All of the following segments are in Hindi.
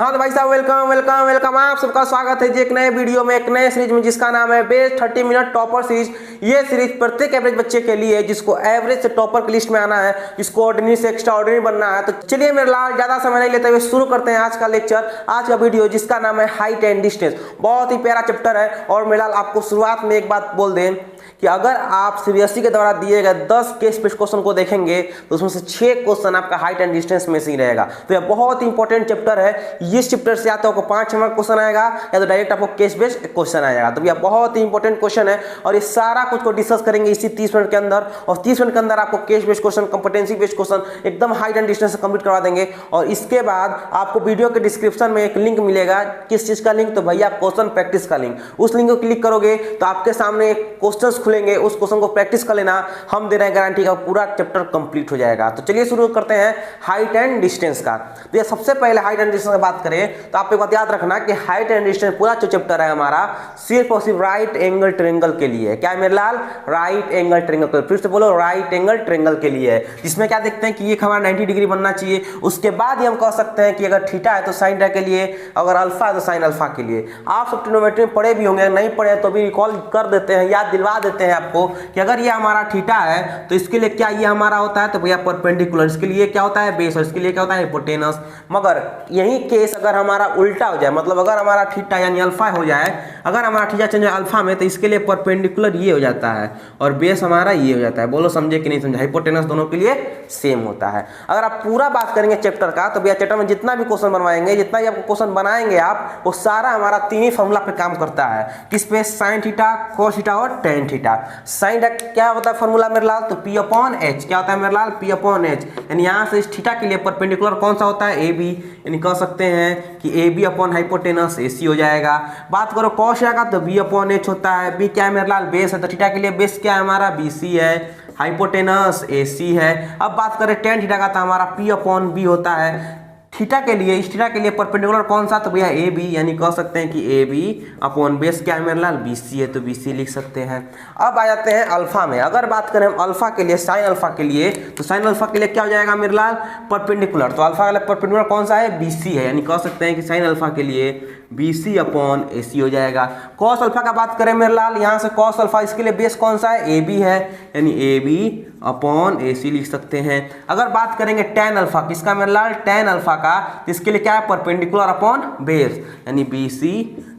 हाँ तो भाई साहब वेलकम वेलकम वेलकम, आप सबका स्वागत है जी एक नए वीडियो में, एक नए सीरीज में जिसका नाम है बेस्ट 30 मिनट टॉपर सीरीज। ये सीरीज प्रत्येक एवरेज बच्चे के लिए जिसको एवरेज से टॉपर की लिस्ट में आना है, जिसको ऑर्डिनरी से एक्स्ट्रा ऑर्डिनरी बनना है। तो चलिए मेरे लाल ज्यादा समय नहीं लेते हुए शुरू करते हैं आज का लेक्चर, आज का वीडियो जिसका नाम है हाइट एंड डिस्टेंस। बहुत ही प्यारा चैप्टर है। और मेरे लाल आपको शुरुआत में एक बात बोल दें कि अगर आप सीबीएसई के द्वारा दिए गए 10 केस बेस्ड क्वेश्चन को देखेंगे तो उसमें से 6 क्वेश्चन आपका हाइट एंड डिस्टेंस में से ही रहेगा। तो यह बहुत ही इंपॉर्टेंट चैप्टर है। इस चैप्टर से या तो आपको 5 नंबर क्वेश्चन आएगा या तो डायरेक्ट आपको केस बेस्ड क्वेश्चन आएगा। तो यह बहुत ही इंपॉर्टेंट क्वेश्चन है और ये सारा कुछ को डिस्कस करेंगे इसी 30 मिनट के अंदर। और 30 मिनट के अंदर आपको case based question, competency based question एकदम हाइट एंड डिस्टेंस कंप्लीट करवा देंगे। और इसके बाद आपको वीडियो के डिस्क्रिप्शन में एक लिंक मिलेगा। किस चीज का लिंक? तो भैया क्वेश्चन प्रैक्टिस का लिंक। उस लिंक को क्लिक करोगे तो आपके सामने क्वेश्चंस खुलेंगे, उस क्वेश्चन को प्रैक्टिस कर लेना। हम दे रहे हैं गारंटी का पूरा चैप्टर कंप्लीट हो जाएगा। तो चलिए शुरू करते हैं हाइट एंड डिस्टेंस का। तो ये सबसे पहले हाइट एंड डिस्टेंस की बात करें तो आप एक बात याद रखना कि हाइट एंड डिस्टेंस पूरा जो चैप्टर है हमारा सिर्फ और सिर्फ राइट एंगल ट्रायंगल के लिए है। क्या है मेरे लाल? Right angle triangle. फिर से बोलो, राइट एंगल ट्रायंगल के लिए है, जिसमें क्या देखते हैं कि ये हमारा 90 डिग्री बनना चाहिए। उसके बाद ही हम कह सकते हैं कि अगर थीटा है तो साइन थीटा के लिए, अगर अल्फा है तो साइन अल्फा के लिए। आप सब ट्रिग्नोमेट्री में पढ़े भी होंगे, नहीं पढ़े तो भी रिकॉल कर देते हैं, याद दिलवा देते हैं आपको कि अगर ये हमारा थीटा है तो इसके लिए क्या ये हमारा होता है? तो भैया परपेंडिकुलर। इसके लिए क्या होता है? बेस। और इसके लिए क्या होता है? हिपोटेनस। मगर यही केस अगर हमारा उल्टा हो जाए, मतलब अगर हमारा थीटा यानी अल्फा हो जाए, अगर हमारा थीटा चेंज हो अल्फा में, तो इसके लिए परपेंडिकुलर ये हो जाता है और बेस हमारा ये हो जाता है। बोलो समझे कि नहीं समझे? हिपोटेनस दोनों के लिए सेम होता है। अगर आप पूरा बात करेंगे चैप्टर का तो भैया चैप्टर में जितना भी क्वेश्चन बनवाएंगे, जितना भी आपको क्वेश्चन बनाएंगे आप, वो सारा हमारा 3 ही फॉर्मूला पे काम करता है। किस पे? साइन थीटा, कोस थीटा और टेन थीटा। साइन क्या होता है फॉर्मूला मेरे लाल? तो P अपॉन H। क्या होता है मेरे लाल? P upon H। यानी यहाँ से इस थीटा के लिए परपेंडिकुलर कौन सा होता है? AB। यानी कह सकते हैं कि AB अपॉन हाइपोटेनस AC हो जाएगा। बात करो कॉस आएगा तो B अपॉन H होता है। B क्या है मेरे लाल? बेस है। तो थीटा के लिए बेस क्या है हमारा? BC है। हाइपोटेनस AC है। अब बात करें टेन थीटा का तो हमारा P अपॉन B होता है। थीटा के लिए, इस थीटा के लिए परपेंडिकुलर कौन सा? तो भैया AB। यानी कह सकते हैं कि AB अपॉन बेस क्या है मेरे लाल? BC है, तो BC लिख सकते हैं। अब आ जाते हैं अल्फा में। अगर बात करें हम अल्फा के लिए, साइन अल्फा के लिए, तो साइन अल्फा के लिए क्या हो जाएगा मेरे लाल? परपेंडिकुलर। तो अल्फा का परपेंडिकुलर कौन सा है? BC है। यानी कह सकते हैं कि साइन अल्फा के लिए BC अपॉन AC हो जाएगा। कॉस अल्फा का बात करें मेरे लाल, यहाँ से कॉस अल्फा, इसके लिए बेस कौन सा है? AB है। यानी AB अपॉन AC लिख सकते हैं। अगर बात करेंगे टेन अल्फा, किसका मेरे लाल? टेन अल्फा का, इसके लिए क्या है? Perpendicular upon base. यानी BC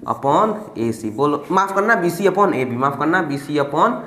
अपॉन AC। बोलो माफ करना, BC अपॉन AB, माफ करना BC अपॉन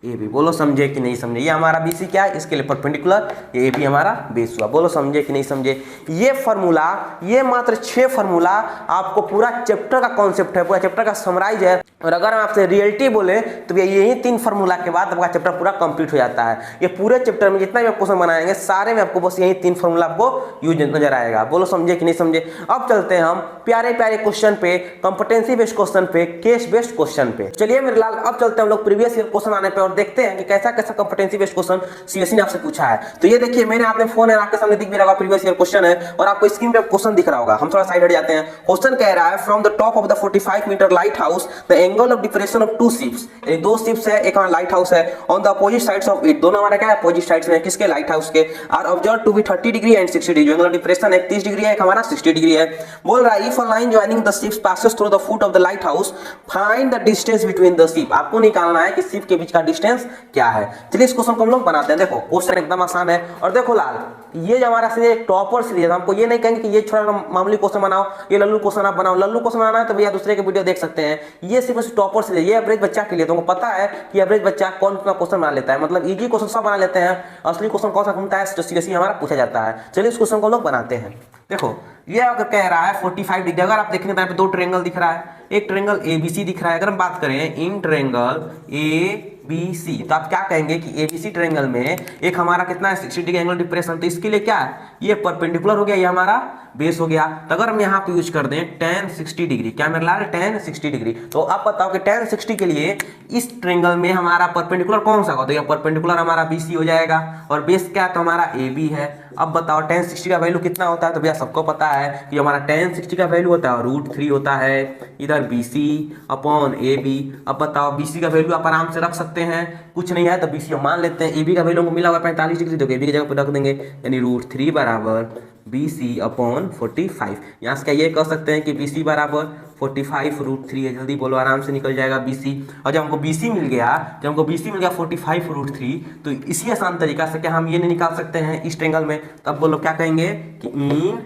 AB। बोलो समझे कि नहीं समझे? ये हमारा BC क्या है? इसके लिए परपेंडिकुलर, ये AB हमारा बेस हुआ। बोलो समझे कि नहीं समझे? ये फॉर्मूला, ये मात्र 6 फॉर्मूला आपको पूरा चैप्टर का कॉन्सेप्ट है, पूरा चैप्टर का समराइज है। और अगर हम आपसे रियलिटी बोले तो यही 3 फॉर्मूला के बाद आपका चैप्टर पूरा कंप्लीट हो जाता है। ये पूरे चैप्टर में जितना भी आप क्वेश्चन बनाएंगे सारे में आपको बस यही 3 फॉर्मूला आपको यूज नजर आएगा। बोलो समझे कि नहीं समझे? अब चलते हैं हम प्यारे प्यारे क्वेश्चन पे, कॉम्पिटेंसी बेस्ड क्वेश्चन पे, केस बेस्ड क्वेश्चन पे। चलिए मेरे लाल अब चलते हैं हम लोग प्रीवियस ईयर क्वेश्चन आने पे और देखते हैं कि कैसा कैसा कॉम्पिटेंसी बेस्ड क्वेश्चन सीबीएसई ने आपसे पूछा है। तो ये देखिए, मैंने आपने फोन है आपके सामने दिख भी रहा होगा, प्रीवियस ईयर क्वेश्चन है और आपको स्क्रीन पे क्वेश्चन दिख रहा होगा। हम थोड़ा साइड हट जाते हैं। क्वेश्चन कह रहा है from the top of the 45 metre lighthouse the angle of depression of 2 ships. यानी 2 शिप्स है, एक हमारा लाइट हाउस है, on the opposite sides of it. दोनों हमारा क्या है? अपोजिट साइड्स में। किसके? लाइट हाउस के। Are observe to be 30 degree and 60 degree. Angle of depression एक 30 डिग्री है, एक हमारा 60 डिग्री है। बोल रहा है if a line joining the ships passes through the foot of the light house find the distance between the ship. आपको निकालना है कि शिप के बीच का डिस्टेंस क्या है। चलिए इस क्वेश्चन को हम लोग बनाते हैं। देखो क्वेश्चन एकदम आसान है। और देखो लाल, ये जो हमारा सीरीज टॉपर सीरीज है, हमको ये नहीं कहेंगे कि ये छोटा मामूली क्वेश्चन बनाओ, ये लल्लू क्वेश्चन आप बनाओ। लल्लू क्वेश्चन बनाना है तो भैया दूसरे के वीडियो देख सकते हैं। ये सिर्फ टॉपर सीरीज, ये एवरेज बच्चा के लिए। तुमको पता है कि एवरेज बच्चा कौन सा क्वेश्चन बना लेता है, मतलब इजी क्वेश्चन सब बना लेते हैं। असली क्वेश्चन कौन सा घूमता है जो सीरियसली हमारा पूछा जाता है। चलिए इस क्वेश्चन को लोग बनाते हैं। देखो ये अगर कह रहा है 45 डिग्री, अगर आप देखेंगे तो यहाँ पे 2 ट्रायंगल दिख रहा है, एक ट्रायंगल ABC दिख रहा है। अगर हम बात करें इन ट्रायंगल ABC, तो आप क्या कहेंगे कि ABC ट्रायंगल में एक हमारा कितना है? 60 डिग्री एंगल डिप्रेशन। तो इसके लिए क्या है? ये परपेंडिकुलर हो गया, ये हमारा बेस हो गया। तो अगर हम यहाँ पे यूज कर दें tan 60 डिग्री, क्या मेरे लाल? tan 60 degree. तो आप बताओ कि tan 60 के लिए इस ट्रायंगल में हमारा परपेंडिकुलर कौन सा होगा? तो ये परपेंडिकुलर हमारा BC हो जाएगा और बेस क्या है? तो हमारा AB है। अब बताओ tan 60 का वैल्यू कितना होता है? तो भैया सबको पता है कि हमारा tan 60 का वैल्यू होता है √3 होता है, इधर BC अपॉन AB। अब बताओ BC का वैल्यू आप आराम से रख सकते हैं, कुछ नहीं है तो BC हम मान लेते हैं। AB का वैल्यू को मिला हुआ 45 डिग्री, तो AB की जगह पर रख देंगे, यानी √3 बराबर BC अपॉन 45। यहाँ से क्या ये कह सकते हैं कि BC बराबर 45√3 है। जल्दी बोलो, आराम से निकल जाएगा BC। और जब हमको BC मिल गया 45√3, तो इसी आसान तरीका से क्या हम ये नहीं निकाल सकते हैं इस ट्रायंगल में? तब बोलो क्या कहेंगे कि इन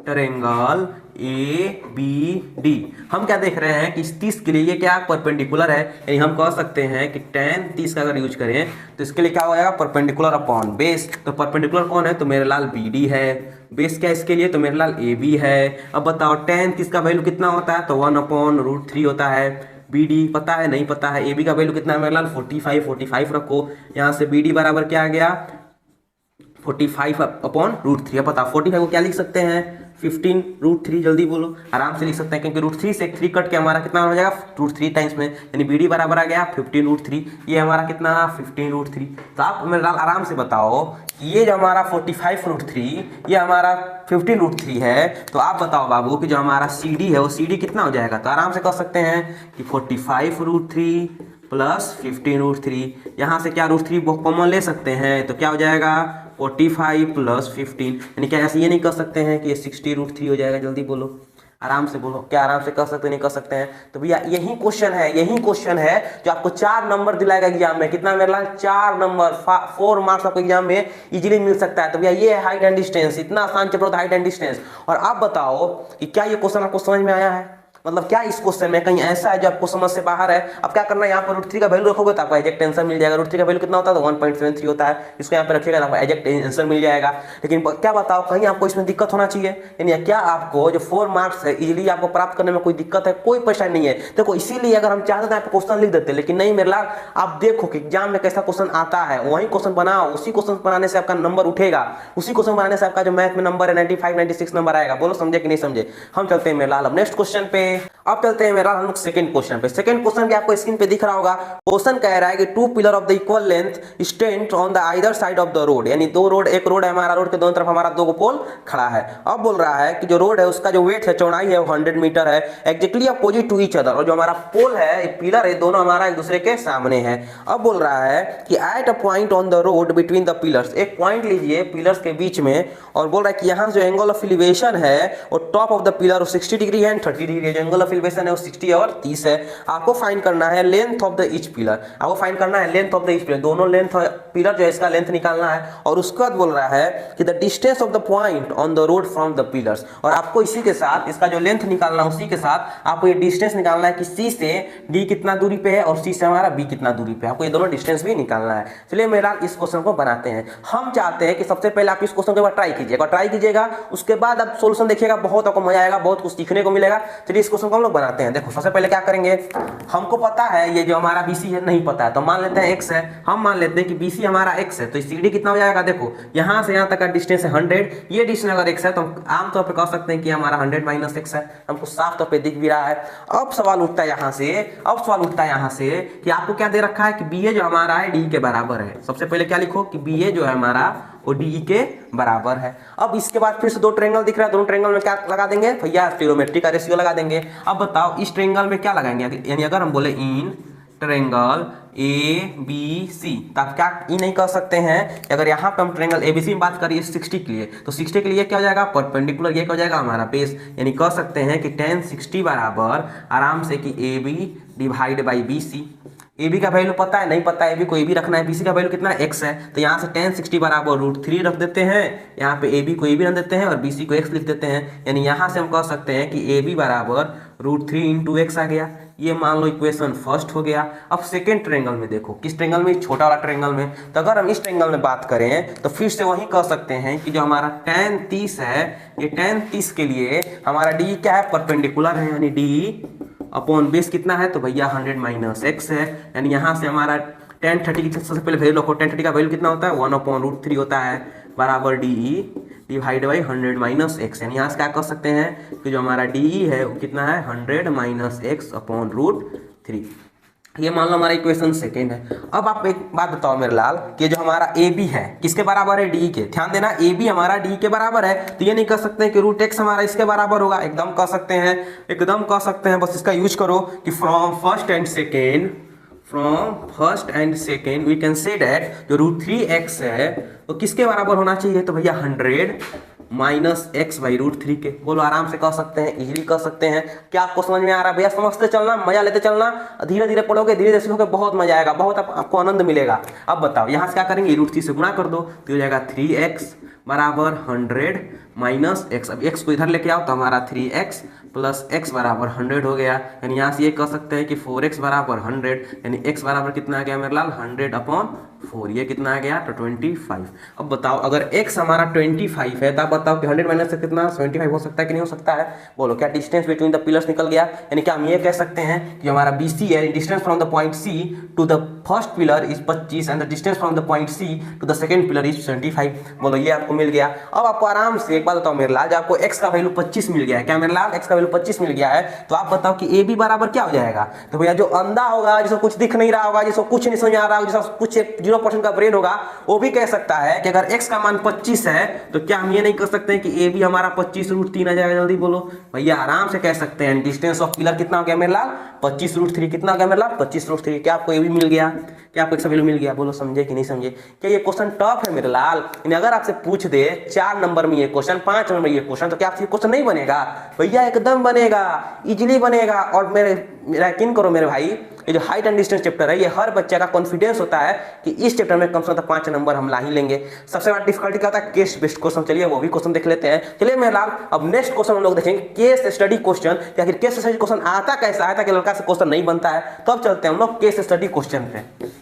ट्रायंगल ABD हम क्या देख रहे हैं कि इस 30 के लिए ये क्या परपेंडिकुलर है, यानी हम कह सकते हैं कि tan 30 का अगर यूज करें तो इसके लिए क्या हो जाएगा, परपेंडिकुलर अपॉन बेस। तो परपेंडिकुलर कौन है? तो मेरे लाल BD है। बेस क्या इसके लिए? तो मेरे लाल AB है। अब बताओ tan 30 का वैल्यू कितना होता है? तो 1/√3 होता है। BD पता है? नहीं पता है। AB का वैल्यू कितना है मेरे लाल? 45 रखो। यहाँ से BD बराबर क्या आ गया? 45/√3। अब बताओ 45 को क्या लिख सकते हैं? 15√3। जल्दी बोलो, आराम से लिख सकते हैं क्योंकि √3 से 3 कट के हमारा कितना हो जाएगा? √3 टाइम्स में, यानी BD बराबर आ गया 15√3। ये हमारा कितना? 15√3। तो आप मेरे लाल आराम से बताओ कि ये जो हमारा 45√3 ये हमारा 15√3 है, तो आप बताओ बाबू कि जो हमारा CD है वो CD कितना हो जाएगा? तो आराम से कह सकते हैं कि 45√3 प्लस 15√3। यहाँ से क्या √3 कॉमन ले सकते हैं, तो क्या हो जाएगा? 45 प्लस 15। यानी क्या ऐसे ये नहीं कर सकते हैं कि ये 60√3 हो जाएगा? जल्दी बोलो, आराम से बोलो, क्या आराम से कर सकते नहीं कर सकते हैं? तो भैया यही क्वेश्चन है जो आपको 4 नंबर दिलाएगा एग्जाम में। कितना मेरे लाल? 4 नंबर, 4 मार्क्स आपको एग्जाम में इजीली मिल सकता है। तो भैया ये है हाइट एंड डिस्टेंस। इतना आसान चैप्टर होता है हाइट एंड डिस्टेंस। और आप बताओ कि क्या ये क्वेश्चन आपको समझ में आया है? मतलब क्या इस क्वेश्चन में कहीं ऐसा है जो आपको समझ से बाहर है? अब क्या करना है, यहाँ पर √3 का वैल्यू रखोगे तो आपका एग्जैक्ट आंसर मिल जाएगा। √3 का वैल्यू कितना होता है? तो 1.73 होता है। इसको यहाँ पे रखिएगा तो आपका एग्जैक्ट आंसर मिल जाएगा। लेकिन क्या बताओ, कहीं आपको इसमें दिक्कत होना चाहिए? यानी क्या आपको जो 4 मार्क्स है इजीली आपको प्राप्त करने में कोई दिक्कत है? कोई परेशानी नहीं है। देखो इसीलिए अगर हम चाहते थे आपको क्वेश्चन लिख देते, लेकिन नहीं मेरे लाल, आप देखो कि एग्जाम में कैसा क्वेश्चन आता है, वही क्वेश्चन बनाओ। उसी क्वेश्चन बनाने से आपका नंबर उठेगा। उसी क्वेश्चन बनाने से आपका जो मैथ में नंबर है 95 96 नंबर आएगा। बोलो समझे कि नहीं समझे? हम चलते हैं मेरे लाल अब नेक्स्ट क्वेश्चन पे। अब चलते हैं मेरा हम लोग सेकंड क्वेश्चन पे। सेकंड क्वेश्चन भी आपको स्क्रीन पे दिख रहा होगा। क्वेश्चन कह रहा है कि 2 pillar of the equal length stand on the either side of the road. यानी दो रोड, एक रोड है हमारा, रोड के दोनों तरफ हमारा 2 पोल खड़ा है। अब बोल रहा है कि जो रोड है उसका जो वेट है, चौड़ाई है, वो 100 मीटर है, exactly opposite to each other. और जो हमारा पोल है, पिलर है, दोनों हमारा एक दूसरे के सामने है। अब बोल रहा है कि at a point on the road between the pillars, एक पॉइंट लीजिए पिलर्स के बीच में, और बोल रहा है कि यहाँ जो एंगल ऑफ एलिवेशन है वो top of the pillar 60 degree है एंड 30 डिग्री है। जो एंगल ऑफ एलिवेशन है वो 60 और 30 है। आपको फाइंड करना है length of the each pillar. आपको फाइंड करना है length of the each pillar, दोनों लेंथ पिलर जो है इसका लेंथ निकालना है। और उसके बाद बोल रहा है कि the distance of the point on the road from the pillars. और आपको इसी के साथ इसका जो लेंथ निकालना है उसी के साथ आपको ये डिस्टेंस निकालना है कि C से D कितना दूरी पे है और C से हमारा B कितना दूरी पे है। आपको ये दोनों डिस्टेंस भी निकालना है। चलिए मेरा इस क्वेश्चन को बनाते हैं। हम चाहते हैं कि सबसे पहले आप इस क्वेश्चन को ट्राई कीजिएगा, उसके बाद आप सोल्यूशन देखिएगा, बहुत आपको मजा आएगा, बहुत कुछ सीखने को मिलेगा। चलिए इस क्वेश्चन को हम लोग बनाते हैं। देखो सबसे पहले क्या करेंगे, हमको पता है ये जो हमारा BC है नहीं पता है, तो मान लेते हैं x है। हम मान लेते हैं कि BC हमारा x है, तो CD कितना हो जाएगा? देखो यहाँ से यहाँ तक का डिस्टेंस है 100। ये डिस्टेंस अगर x है तो हम आमतौर पर कह सकते हैं कि हमारा 100 - x है। हमको साफ तौर पे दिख भी रहा है। अब सवाल उठता है यहाँ से कि आपको क्या दे रखा है कि BA जो हमारा है D के बराबर है। सबसे पहले क्या लिखो कि BA जो है हमारा वो DE के बराबर है। अब इसके बाद फिर से 2 ट्रायंगल दिख रहा है, दोनों ट्रायंगल में क्या लगा देंगे भैया? ट्रिग्नोमेट्री का रेशियो लगा देंगे। अब बताओ इस ट्रायंगल में क्या लगाएंगे, यानी अगर हम बोले इन ट्रायंगल ABC, तो आप क्या ई नहीं कर सकते हैं? अगर यहाँ पे हम ट्रायंगल ABC में बात करिए 60 के लिए, तो 60 के लिए क्या हो जाएगा? परपेंडिकुलर, ये क्या हो जाएगा? हमारा बेस। यानी कह सकते हैं कि tan 60 बराबर आराम से कि AB divide by BC। AB का वैल्यू पता है? नहीं पता है। AB को AB रखना है। BC का वैल्यू कितना है? x है। तो यहाँ से tan 60 बराबर √3 रख देते हैं। यहाँ पे AB को AB रख देते हैं और BC को x लिख देते हैं। यानी यहाँ से हम कह सकते हैं कि AB बराबर √3 × x आ गया। ये मान लो इक्वेशन फर्स्ट हो गया। अब सेकेंड ट्रायंगल में देखो, किस ट्रायंगल में? छोटा वाला ट्रायंगल में। तो अगर हम इस ट्रायंगल में बात करें तो फिर से वही कह सकते हैं कि जो हमारा tan 30 है, ये tan 30 के लिए हमारा D क्या है? परपेंडिकुलर है, यानी D अपॉन बेस कितना है? तो भैया 100 - x है। यानी यहाँ से हमारा tan 30 की सबसे पहले वैल्यू रखो। tan 30 का वैल्यू कितना होता है? 1/√3 होता है, बराबर DE डिवाइड बाई 100 - x। यानी यहाँ से क्या कर सकते हैं कि जो हमारा DE है वो कितना है? 100 - x अपॉन √3। ये मान लो हमारा इक्वेशन सेकेंड है। अब आप एक बात बताओ मेरे लाल कि जो हमारा AB है किसके बराबर है? D के। ध्यान देना, AB हमारा D के बराबर है, तो ये नहीं कर सकते हैं कि √x हमारा इसके बराबर होगा। एकदम कह सकते हैं, बस इसका यूज करो कि from first and second we can say that जो √3x है तो किसके बराबर होना चाहिए? तो भैया 100 minus x by root three के। बोलो आराम से कह सकते हैं, इजीली कह सकते हैं। क्या आपको समझ में आ रहा है भैया? समझते चलना, मजा लेते चलना, धीरे धीरे पढ़ोगे, धीरे धीरे सीखोगे, बहुत मजा आएगा, बहुत आपको आनंद मिलेगा। अब बताओ यहाँ से क्या करेंगे, रूट थ्री से गुणा कर दो तो हो जाएगा 3x बराबर 100 माइनस एक्स। अब x को इधर लेके आओ तो हमारा 3x प्लस x बराबर 100 हो गया। यानी यहाँ से ये कह सकते हैं कि 4x बराबर 100, यानी x बराबर कितना आ गया मेरे लाल 100/4। ये कितना आ गया तो 25। अब बताओ अगर x हमारा 25 है तो आप बताओ कि 100 माइनस से कितना 75 हो सकता है कि नहीं हो सकता है? बोलो क्या डिस्टेंस बिटवीन द पिलर्स निकल गया? यानी क्या हम ये कह सकते हैं कि हमारा BC है, distance from the point C to the first pillar is 25 and the distance from the point C to the second pillar is 25। बोलो ये आपको मिल गया। अब आपको आराम से एक बात बताओ मेरे लाल, आपको x का वैल्यू 25 मिल गया है, क्या मेरे लाल x का वैल्यू 25 मिल गया है, तो आप बताओ कि AB बराबर क्या हो जाएगा? तो भैया जो अंधा होगा, जिसको कुछ दिख नहीं रहा होगा, जिसको कुछ नहीं समझ आ रहा होगा, जिसको कुछ 0% का ब्रेन होगा, वो भी कह सकता है कि अगर x का मान 25 है तो क्या हम ये नहीं कर सकते हैं कि AB हमारा 25√3 आ जाएगा? जल्दी बोलो भैया, आराम से कह सकते हैं। डिस्टेंस ऑफ पिलर कितना हो गया मेरे लाल? 25√3। कितना हो गया मेरे लाल? 25√3। क्या आपको AB मिल गया? क्या आपको x वैल्यू मिल गया? बोलो समझे कि नहीं समझे? क्या ये क्वेश्चन टफ है मेरे लाल? अगर आपसे पूछ दे 4 नंबर में ये क्वेश्चन, 5 नंबर में ये क्वेश्चन, तो क्या आपसे क्वेश्चन नहीं बनेगा? भैया एकदम बनेगा, इजीली बनेगा। और मेरा यकीन करो मेरे भाई, ये जो हाइट एंड डिस्टेंस चैप्टर है, ये हर बच्चे का कॉन्फिडेंस होता है कि इस चैप्टर में कम से कम 5 नंबर हम ला ही लेंगे। सबसे बड़ा डिफिकल्टी क्या होता है? Case based question. चलिए वो भी क्वेश्चन देख लेते हैं। चलिए मेरे लाल, अब नेक्स्ट क्वेश्चन हम लोग देखेंगे केस स्टडी क्वेश्चन, या फिर केस स्टडी क्वेश्चन आता कैसा है ताकि लड़का से क्वेश्चन नहीं बनता है। तो अब चलते हैं हम लोग केस स्टडी क्वेश्चन पे।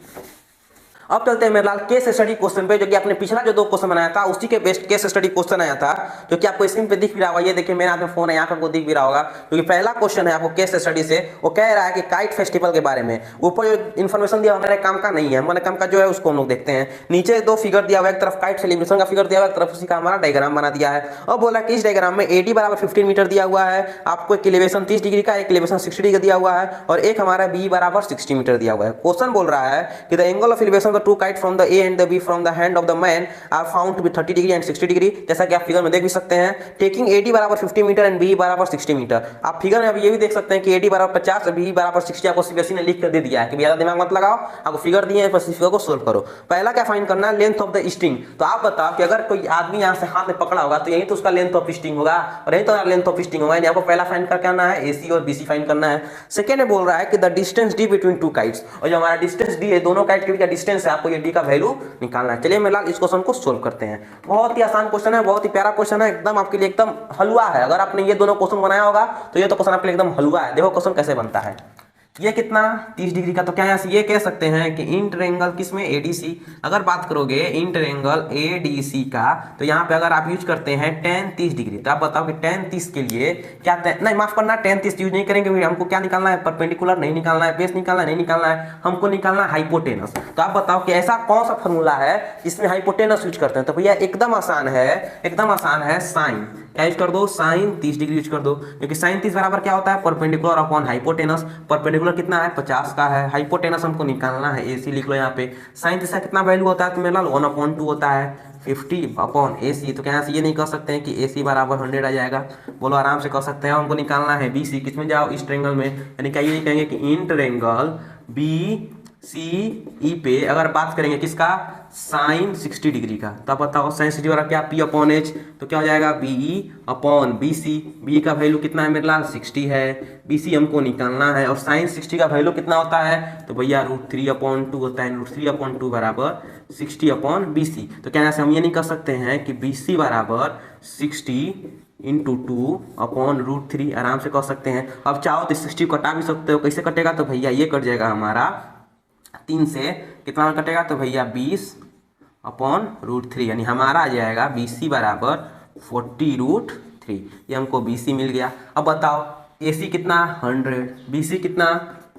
अब चलते हैं मेरे लाल केस स्टडी क्वेश्चन पे, जो कि आपने पिछला जो 2 क्वेश्चन बनाया था उसी के बेस्ट केस स्टडी क्वेश्चन आया था, जो कि आपको स्क्रीन पे दिख भी रहा होगा। ये देखिए मेरे हाथ में फोन है, यहाँ पे आपको दिख भी रहा होगा, क्योंकि पहला क्वेश्चन है आपको केस स्टडी से। वो कह रहा है कि काइट फेस्टिवल के बारे में। ऊपर जो इन्फॉर्मेशन दिया हमारे काम का नहीं है, हमारे काम का जो है उसको हम लोग देखते हैं। नीचे 2 फिगर दिया हुआ है, एक तरफ काइट सेलिब्रेशन का फिगर दिया हुआ है, एक तरफ उसी का हमारा डायग्राम बना दिया है। और बोला कि इस डायग्राम में AD बराबर 15 मीटर दिया हुआ है, आपको एक एलिवेशन 30 डिग्री का, एक एलिवेशन 60 डिग्री का दिया हुआ है, और एक हमारा B बराबर 60 मीटर दिया हुआ है। क्वेश्चन बोल रहा है कि the angle of elevation of the 2 kite from the A and the B from the hand of the man are found to be 30 degree and 60 degree, जैसा कि आप फिगर में देख भी सकते हैं। टेकिंग AD बराबर 50 मीटर एंड B बराबर 60 मीटर। आप फिगर में अब ये भी देख सकते हैं कि AD बराबर 50 और B बराबर 60 आपको CBSE ने लिख कर दे दिया है कि ज्यादा दिमाग मत लगाओ, आपको फिगर दिए हैं, बस इस फिगर को सोल्व करो। पहला क्या फाइंड करना है? Length of the string. तो आप बताओ कि अगर कोई आदमी यहाँ से हाथ में पकड़ा होगा तो यही तो उसका लेंथ ऑफ स्ट्रिंग होगा, और यही तो लेंथ ऑफ स्ट्रिंग होगा। आपको पहला फाइंड करके आना है AC और BC फाइंड करना है। सेकेंड में बोल रहा है कि the distance D between 2 kites, और जो हमारा डिस्टेंस D है, दोनों काइट के बीच का डिस्टेंस है, आपको ये D का वैल्यू निकालना है। चलिए मेरे लाल इस क्वेश्चन को सोल्व करते हैं। बहुत ही आसान क्वेश्चन है, बहुत ही प्यारा क्वेश्चन है, एकदम आपके लिए एकदम हलवा है। अगर आपने ये दोनों क्वेश्चन बनाया होगा तो ये तो क्वेश्चन आपके लिए एकदम हलवा है। देखो क्वेश्चन कैसे बनता है। ये कितना 30 डिग्री का, तो क्या यहाँ से ये कह सकते हैं कि इंटर एंगल किसमें ADC। अगर बात करोगे इंटर एंगल ADC का, तो यहाँ पे अगर आप यूज करते हैं tan 30 डिग्री, तो आप बताओ कि tan 30 के लिए क्या नहीं, माफ करना, tan 30 यूज नहीं करेंगे। हमको क्या निकालना है? परपेंडिकुलर नहीं निकालना है, बेस निकालना नहीं निकालना है, हमको निकालना है हाइपोटेनस। तो आप बताओ कि ऐसा कौन सा फॉर्मूला है जिसमें हाइपोटेनस यूज करते हैं? तो भैया एकदम आसान है, एकदम आसान है, साइन। क्या यूज कर दो? साइन 30 डिग्री यूज कर दो, क्योंकि साइन 30 बराबर क्या होता है? Perpendicular upon hypotenuse. परपेंडिकुलर कितना है? 50 का है। हाइपोटेनस हमको निकालना है, AC लिख लो यहाँ पे। साइन 30 का कितना वैल्यू होता है? तो मेरे लाल 1/2 होता है, 50 अपॉन AC। तो क्या यहाँ से ये नहीं कह सकते हैं कि AC बराबर 100 आ जाएगा? बोलो आराम से कह सकते हैं। हमको निकालना है BC, किसमें जाओ? इस ट्रायंगल में। यानी क्या ये कहेंगे कि इंटर एंगल BCE पे अगर बात करेंगे किसका? साइन 60 डिग्री का, तो आप बताओ साइन 60 वाला क्या? P अपॉन H, तो क्या हो जाएगा? BE upon BC। BE का वैल्यू कितना है मेरे लाल? 60 है। BC हमको निकालना है, और साइन 60 का वैल्यू कितना होता है? तो भैया √3/2 होता है। √3/2 बराबर 60 अपॉन BC। तो क्या हम ये नहीं कर सकते हैं कि BC बराबर 60 × 2 अपॉन √3? आराम से कह सकते हैं। अब चाहो तो 60 कटा भी सकते हो। कैसे कटेगा? तो भैया ये कट जाएगा हमारा 3 से, कितना कटेगा? तो भैया 20 अपॉन √3, यानी हमारा आ जाएगा BC बराबर 40√3। ये हमको BC मिल गया। अब बताओ AC कितना? 100, BC कितना?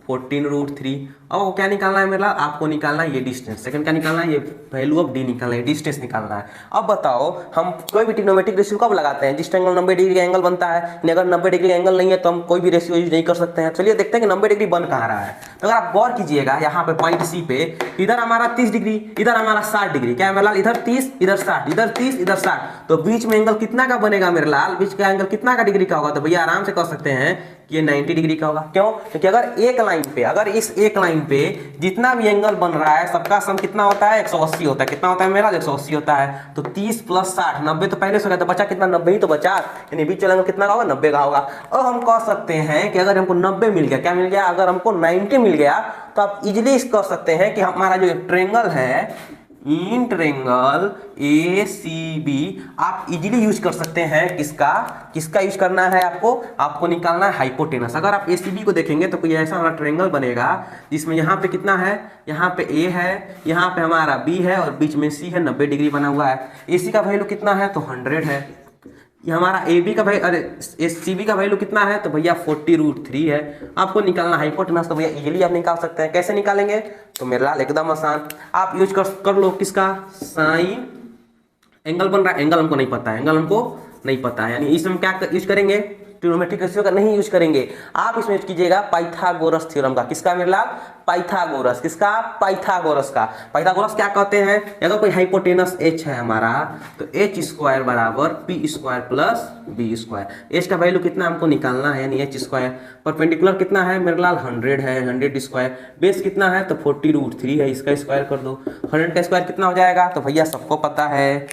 14√3। अब क्या निकालना है मेरा? आपको निकालना है ये डिस्टेंस। सेकंड क्या निकालना है? ये वैल्यू ऑफ D निकालना है, डिस्टेंस निकालना है। अब बताओ हम कोई भी ट्रिग्नोमेट्रिक रेशियो कब लगाते हैं? जिस ट्रायंगल 90 डिग्री का एंगल बनता है। अगर 90 डिग्री का एंगल नहीं है तो हम कोई भी रेशियो यूज नहीं कर सकते हैं। चलिए देखते हैं कि 90 डिग्री बन कहाँ रहा है। तो अगर आप गौर कीजिएगा यहाँ पे पॉइंट C पे, इधर हमारा 30 डिग्री, इधर हमारा 60 डिग्री। क्या है मेरे लाल? इधर 30 इधर 60, इधर 30 इधर 60, तो बीच में एंगल कितना का बनेगा मेरे लाल? बीच का एंगल कितना का डिग्री का होगा? तो भैया आराम से कह सकते हैं कि ये 90 डिग्री का होगा। क्यों? क्योंकि अगर एक लाइन पे, अगर इस एक लाइन पे जितना भी एंगल बन रहा है सबका सम कितना होता है? 180 होता है। कितना होता है मेरा? 180 होता है। तो 30 + 60 90 तो पहले से हो गया, तो बचा कितना? 90 ही तो बचा, यानी बीच वाला एंगल कितना का होगा? 90 का होगा। अब हम कह सकते हैं कि अगर हमको 90 मिल गया, क्या मिल गया? अगर हमको 90 मिल गया तो आप इजिली कह सकते हैं कि हमारा जो ट्रायंगल है, इन ट्रायंगल ACB, आप इजीली यूज कर सकते हैं। किसका यूज करना है आपको निकालना है हाइपोटेनस। अगर आप ACB को देखेंगे तो कोई ऐसा हमारा ट्रायंगल बनेगा जिसमें यहाँ पे कितना है? यहाँ पे A है, यहाँ पे हमारा B है और बीच में C है, 90 डिग्री बना हुआ है। AC का वैल्यू कितना है? तो 100 है। ये हमारा AB का वैल्यू, अरे CB का वैल्यू कितना है? तो भैया 40√3 है। आपको निकालना हाइपोटेनस, तो भैया इजीली आप निकाल सकते हैं। कैसे निकालेंगे? तो मेरे लाल एकदम आसान, आप यूज कर लो किसका? साइन। एंगल बन रहा है, एंगल हमको नहीं पता है, एंगल हमको नहीं पता है, यानी इसमें क्या यूज करेंगे? ट्रिग्नोमेट्रिक रेशियो का नहीं यूज करेंगे, आप इसमें यूज कीजिएगा पाइथागोरस थ्योरम का। किसका मेरे लाल? पाइथागोरस। किसका? पाइथागोरस का। पाइथागोरस क्या कहते हैं? अगर कोई हाइपोटेनस h है हमारा तो h² बराबर p² प्लस b²। h का वैल्यू कितना हमको निकालना है, यानी h²। परपेंडिकुलर कितना है मेरे लाल? 100 है, 100²। बेस कितना है? तो 40√3 है, इसका स्क्वायर कर दो। 100 का स्क्वायर कितना हो जाएगा? तो भैया सबको पता है,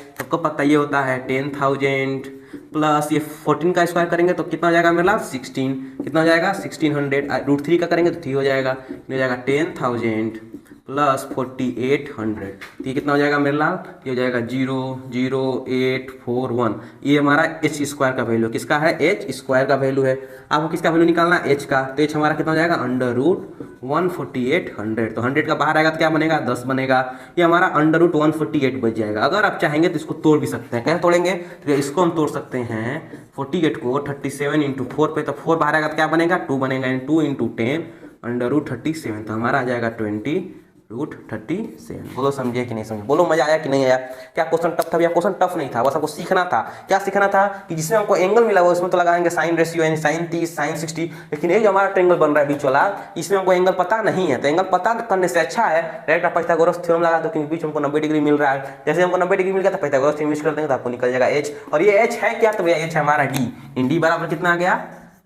ये होता है 10,000 प्लस ये 14 का स्क्वायर करेंगे तो कितना हो जाएगा मेरे लाल? 16। कितना हो जाएगा? 1600। √3 का करेंगे तो 3 हो जाएगा, 10,000 प्लस 4800। तो ये कितना हो जाएगा मेरे लाल? ये हो जाएगा 0.0841। ये हमारा h² का वैल्यू। किसका है? h² का वैल्यू है। आपको किसका वैल्यू निकालना है? h का। तो h हमारा कितना हो जाएगा? √14800। तो 100 का बाहर आएगा तो क्या बनेगा? 10 बनेगा। ये हमारा √148 बच जाएगा। अगर आप चाहेंगे तो इसको तोड़ भी सकते हैं। कैसे तोड़ेंगे? तो इसको हम तोड़ सकते हैं 48 को 37 × 4 पे, तो 4 बाहर आएगा तो क्या बनेगा? 2 बनेगा, 2 × 10 √37। तो हमारा आ जाएगा 20√37। बोलो समझे कि नहीं समझे? बोलो मजा आया कि नहीं आया? क्या क्वेश्चन टफ था? भैया क्वेश्चन टफ नहीं था, बस आपको सीखना था। क्या सीखना था? कि जिसमें हमको एंगल मिला हुआ उसमें तो लगाएंगे साइन रेशियो, यानी sin 30 sin 60। लेकिन ये जो हमारा ट्रायंगल बन रहा है बीच वाला, इसमें हमको एंगल पता नहीं है। तो एंगल पता करने से अच्छा है डायरेक्ट आप पाइथागोरस थ्योरम लगा दो, क्योंकि बीच हमको 90 डिग्री मिल रहा है। जैसे हमको 90 डिग्री मिल गया तो पाइथागोरस थ्योरम यूज कर देंगे तो आपको निकल जाएगा h। और ये h है क्या? तो भैया h है हमारा d। d बराबर कितना आ गया?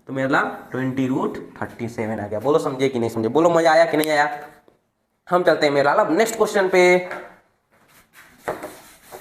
तो मेरे लाल 20√37 आ गया। बोलो समझे कि नहीं समझे? बोलो मजा आया कि नहीं आया? हम चलते हैं मेरे लाल अब नेक्स्ट क्वेश्चन पे।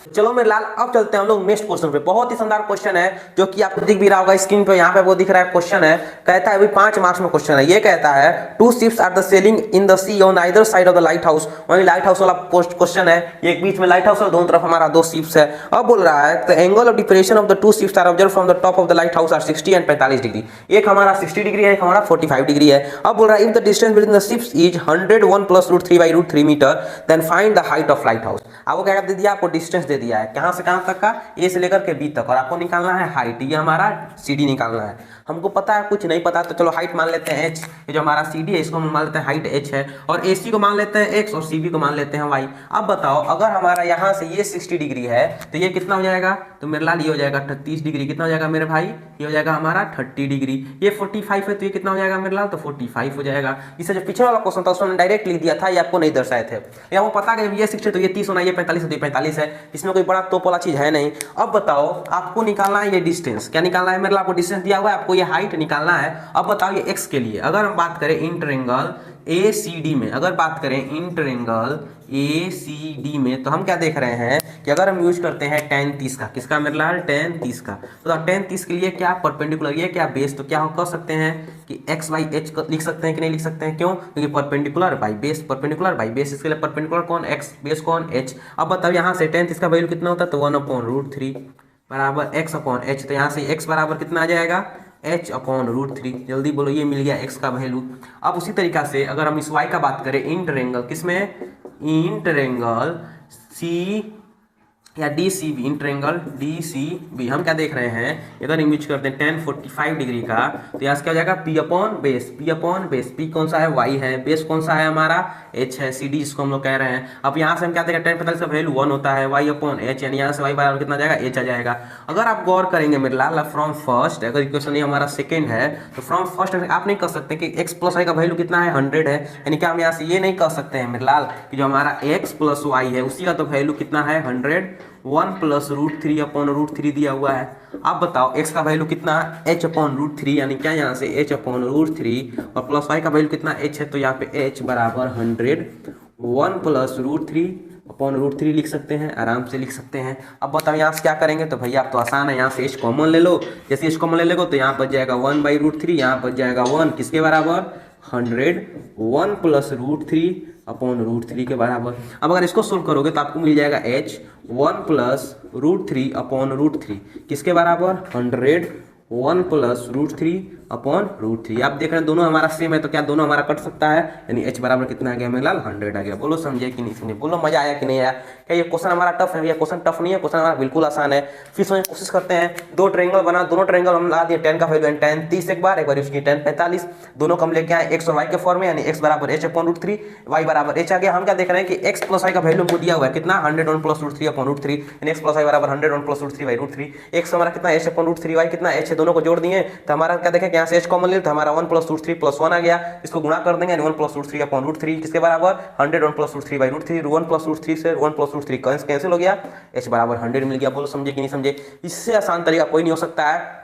चलो मेरे लाल अब चलते हैं हम लोग नेक्स्ट क्वेश्चन पे। बहुत ही शानदार क्वेश्चन है जो कि आपको दिख भी रहा होगा स्क्रीन पे, यहाँ पे वो दिख रहा है। क्वेश्चन है, कहता है अभी 5 मार्क्स में क्वेश्चन है। ये कहता है 2 ships are the sailing in the sea on either side of the lighthouse. वही लाइट हाउस वाला क्वेश्चन है, ये एक बीच में लाइट हाउस और दोनों तरफ हमारा 2 शिप्स है। अब बोल रहा है the angle of depression of the 2 ships are observe from the top of the lighthouse are 60 and 45 degree. एक हमारा 60 डिग्री है, एक हमारा 45 डिग्री है। अब बोल रहा है if the distance between the ships is 101 plus √3/√3 metre then find the height of lighthouse. आपको क्या दे दिया? आपको डिस्टेंस दे दिया है, कहां से कहां तक का? ए से लेकर के बी तक, और आपको निकालना है हाइट। ये हमारा CD निकालना है। हमको पता है, कुछ नहीं पता तो चलो हाइट मान लेते हैं h। ये जो हमारा CD है इसको हम मान लेते हैं हाइट h है, और AC को मान लेते हैं x और CB को मान लेते हैं y। अब बताओ अगर हमारा यहाँ से ये 60 डिग्री है तो ये कितना हो जाएगा? तो मेरे लाल ये हो जाएगा 38 डिग्री। कितना हो जाएगा मेरे भाई? ये हो जाएगा हमारा 30 डिग्री। ये 45 है तो ये कितना हो जाएगा मेरे लाल? तो 45 हो जाएगा। इससे जो पीछे वाला क्वेश्चन था उसमें डायरेक्ट लिख दिया था, ये आपको नहीं दर्शाए थे। ये आपको पता है कि ये 60 तो ये 30 होना, ये 45 है तो ये 45 है। इसमें कोई बड़ा तोप वाला चीज है नहीं। अब बताओ आपको निकालना है ये डिस्टेंस। क्या निकालना है मेरे लाल? आपको डिस्टेंस दिया हुआ है, आपको ये हाइट निकालना है। अब बताओ ये x के लिए अगर हम बात करें इन ट्रायंगल ACD में, अगर बात करें इन ट्रायंगल ACD में, तो हम क्या देख रहे हैं कि अगर हम यूज करते हैं tan 30 का। किसका मेरे लाल? tan 30 का। तो tan 30 के लिए क्या परपेंडिकुलर, ये क्या बेस, तो क्या हम कह सकते हैं कि x/h लिख सकते हैं कि नहीं लिख सकते हैं? क्यों? क्योंकि perpendicular by base, perpendicular by base. इसके लिए परपेंडिकुलर कौन? x, बेस कौन? h। अब बताओ यहाँ से tan 30 का वैल्यू कितना होता है? तो 1/√3 बराबर x/h। तो यहाँ से x बराबर कितना आ जाएगा? h/√3। जल्दी बोलो, ये मिल गया x का वैल्यू। अब उसी तरीका से अगर हम इस y का बात करें इन ट्रायंगल, किसमें? इन ट्रायंगल C या DCB, इन ट्रायंगल DCB, हम क्या देख रहे हैं? अगर हम यूज करते हैं tan 45 डिग्री का तो यहाँ से क्या हो जाएगा? P/बेस, P/बेस। P कौन सा है? y है। बेस कौन सा है हमारा? h है। CD जिसको हम लोग कह रहे हैं। अब यहाँ से हम क्या देखें? tan 45 का वैल्यू 1 होता है, y/h, यानी यहाँ से y बराबर कितना जाएगा? h आ जाएगा। अगर आप गौर करेंगे मेरे लाल फ्रॉम फर्स्ट, अगर इक्वेशन ये हमारा सेकेंड है तो फ्रॉम फर्स्ट आप नहीं कह सकते कि x + y का वैल्यू कितना है? 100 है। यानी कि हम यहाँ से ये नहीं कह सकते हैं मेरे लाल कि जो हमारा x + y है उसी का तो वैल्यू कितना है? 100 1 plus root three upon root three दिया हुआ है। अब बताओ x का वैल्यू कितना है, h अपॉन रूट थ्री, यानी क्या यहाँ से h अपॉन रूट थ्री, और प्लस y का वैल्यू कितना h है, तो यहाँ पे h बराबर 100, 1 plus root three upon root three लिख सकते हैं, आराम से लिख सकते हैं। अब बताओ यहाँ से क्या करेंगे, तो भैया आप तो आसान है, यहाँ से h कॉमन ले लो, जैसे h कॉमन ले लेगो तो यहाँ पर जाएगा 1 बाई रूट थ्री, यहाँ पर जाएगा 1 किसके बराबर 100, 1 plus root three upon root three के बराबर। अब अगर इसको सोल्व करोगे तो आपको मिल जाएगा h 1 plus root three upon root three किसके बराबर 100, 1 plus root three upon root three. आप देख रहे हैं दोनों हमारा सेम है, तो क्या दोनों हमारा कट सकता है, यानी h बराबर कितना आ गया मेरे लाल 100 आ गया। बोलो समझे कि नहीं समझे, बोलो मजा आया कि नहीं आया। क्या ये क्वेश्चन हमारा टफ है? ये क्वेश्चन टफ नहीं है, क्वेश्चन हमारा बिल्कुल आसान है। फिर समझ कोशिश करते हैं, दो ट्रायंगल बना, दोनों ट्रायंगल हम ला दिए, tan का वैल्यू tan 30 एक बार उसकी tan 45, दोनों कम लेके आए x और y के फॉर्म में, यानी x बराबर h upon root three, y बराबर h आ गया। हम क्या देख रहे हैं कि x प्लस y का वैल्यू हमको दिया हुआ है कितना 101 plus root three upon root three, यानी x प्लस y बराबर 101 plus root three by root three. x हमारा कितना h upon root three, y कितना h है, दोनों को जोड़ दिए तो हमारा क्या देखें कि यहाँ से h कॉमन ले तो हमारा 1 प्लस रूट थ्री प्लस 1 आ गया, इसको गुणा कर देंगे 1 plus root three upon root three किसके बराबर 101 plus root three by root three, 1 plus root three से 1 प्लस रूट थ्री कैंसिल हो गया, h बराबर 100 मिल गया। बोलो समझे कि नहीं समझे। इससे आसान तरीका कोई नहीं हो सकता है।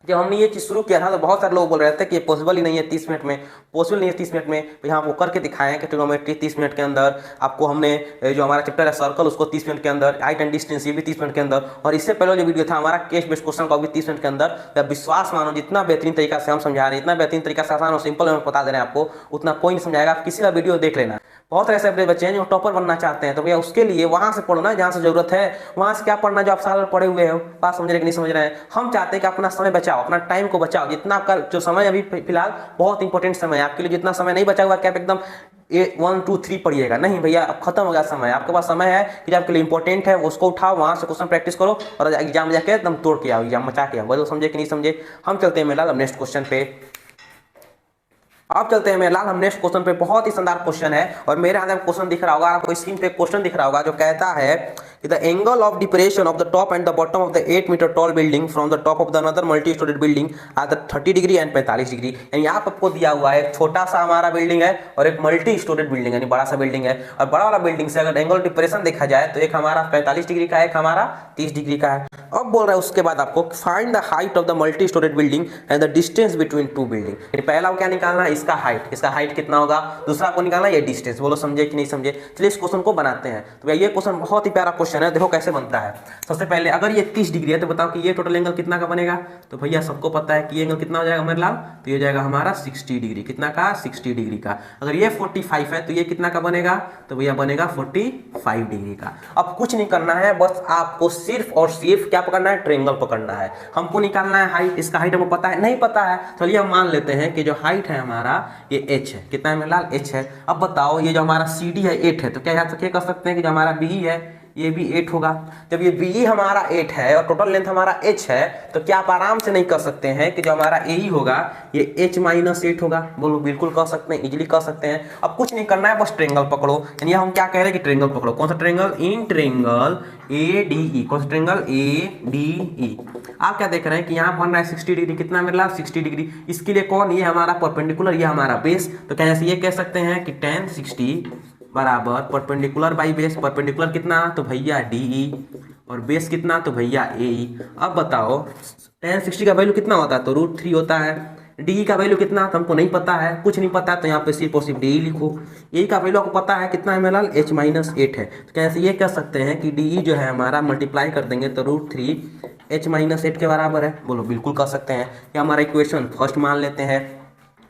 जब हमने ये चीज़ शुरू किया था तो बहुत सारे लोग बोल रहे थे कि ये पॉसिबल ही नहीं है 30 मिनट में, पॉसिबल नहीं है 30 मिनट में। तो यहाँ आपको करके दिखाएं कि ट्रिग्नोमेट्री 30 मिनट के अंदर, आपको हमने जो हमारा चैप्टर है सर्कल उसको 30 मिनट के अंदर, हाइट एंड डिस्टेंस ये भी 30 मिनट के अंदर, और इससे पहले जो वीडियो था हमारा केस बेस्ड क्वेश्चन का भी 30 मिनट के अंदर। जब विश्वास मानो जितना बेहतरीन तरीका से हम समझा रहे हैं, इतना बेहतरीन तरीका से आसान और सिंपल में बता दे रहे हैं आपको, उतना कोई नहीं समझाएगा। आप किसी का वीडियो देख लेना। बहुत ऐसे अपने बच्चे हैं जो टॉपर बनना चाहते हैं, तो भैया उसके लिए वहां से पढ़ो ना जहां से जरूरत है, वहां से क्या पढ़ना जो आप साल भर पढ़े हुए हो। बात समझ रहे कि नहीं समझ रहे हैं। हम चाहते हैं कि अपना समय बचाओ, अपना टाइम को बचाओ, जितना आपका जो समय अभी फिलहाल बहुत इंपॉर्टेंट समय है आपके लिए, जितना समय नहीं बचा हुआ क्या आप एकदम 1 2 3 पढ़िएगा नहीं भैया, अब खत्म हो गया समय। आपके पास समय है कि जो आपके लिए इंपॉर्टेंट है उसको उठाओ, वहां से क्वेश्चन प्रैक्टिस करो और एग्जाम जाके एकदम तोड़ के आओ, एग्जाम मचा के आओ। बोलो समझे कि नहीं समझे। हम चलते हैं मेरा नेक्स्ट क्वेश्चन पे। अब चलते हैं मेरे लाल हम नेक्स्ट क्वेश्चन पे। बहुत ही शानदार क्वेश्चन है और मेरे हाथ में क्वेश्चन दिख रहा होगा आपको, स्क्रीन पे क्वेश्चन दिख रहा होगा जो कहता है कि the angle of depression of the top and the bottom of the 8 metre tall building from the top of the another multi storeyed building are the 30 degree and 45 degree. यानी यहाँ पर आपको दिया हुआ है एक छोटा सा हमारा बिल्डिंग है और एक मल्टी स्टोरेड बिल्डिंग यानी बड़ा सा बिल्डिंग है, और बड़ा वाला बिल्डिंग से अगर एंगल डिप्रेशन देखा जाए तो एक हमारा 45 डिग्री का है, एक हमारा 30 डिग्री का है। अब बोल रहा है उसके बाद आपको find the height of the multi storeyed building and the distance between two building. पहला क्या निकालना है, इसका हाइट, इसका हाइट कितना होगा, दूसरा आपको निकालना है ये डिस्टेंस। बोलो समझे कि नहीं समझे। चलिए इस क्वेश्चन को बनाते हैं। तो भैया ये क्वेश्चन बहुत ही प्यारा क्वेश्चन है, देखो कैसे बनता है। सबसे पहले अगर ये 30 डिग्री है तो बताओ कि ये टोटल एंगल कितना का बनेगा। तो भैया सबको पता है कि ये एंगल कितना हो जाएगा मेरे लाल, तो ये जाएगा हमारा 60 डिग्री, कितना का 60 डिग्री का। अगर ये 45 है तो ये कितना का बनेगा, तो भैया बनेगा 45 डिग्री का। अब कुछ नहीं करना है, बस आपको सिर्फ और सिर्फ क्या पकड़ना है, ट्रायंगल पकड़ना है। हमको निकालना है हाइट, इसका हाइट हमको पता है, नहीं पता है चलिए हम मान लेते हैं कि जो हाइट है हमारा ये h है, कितना है मेरे लाल h है। अब बताओ ये जो हमारा CD है 8 है, तो क्या यहाँ से कर सकते हैं कि जो हमारा BE है ये भी 8 होगा। जब ये BE हमारा 8 है और टोटल लेंथ हमारा h है, तो क्या आप आराम से नहीं कर सकते हैं कि जो हमारा AE होगा ये h माइनस 8 होगा। बोलो बिल्कुल कर सकते हैं, इजीली कर सकते हैं। अब कुछ नहीं करना है, बस ट्रायंगल पकड़ो। यानी हम क्या कह रहे हैं कि ट्रायंगल पकड़ो। कौन सा ट्रायंगल, इन ट्रायंगल ADE। कौन सा ट्रायंगल, ADE। आप क्या देख रहे हैं कि यहाँ बन रहा है 60 डिग्री, कितना मेरे लाल 60 डिग्री। इसके लिए कौन, ये हमारा परपेंडिकुलर, ये हमारा बेस। तो क्या ऐसे ये कह सकते हैं कि tan 60 बराबर परपेंडिकुलर बाई बेस। परपेंडिकुलर कितना, तो भैया DE, और बेस कितना, तो भैया AE। अब बताओ tan 60 का वैल्यू कितना होता है, तो √3 होता है। DE का वैल्यू कितना, तो हमको नहीं पता है, कुछ नहीं पता है, तो यहाँ पे सिर्फ और सिर्फ DE लिखो। AE का वैल्यू आपको पता है कितना है मेरा, h माइनस 8 है। तो कैसे ये कह सकते हैं कि DE जो है हमारा मल्टीप्लाई कर देंगे तो √3 h माइनस 8 के बराबर है। बोलो बिल्कुल कर सकते हैं। ये हमारा इक्वेशन फर्स्ट मान लेते हैं।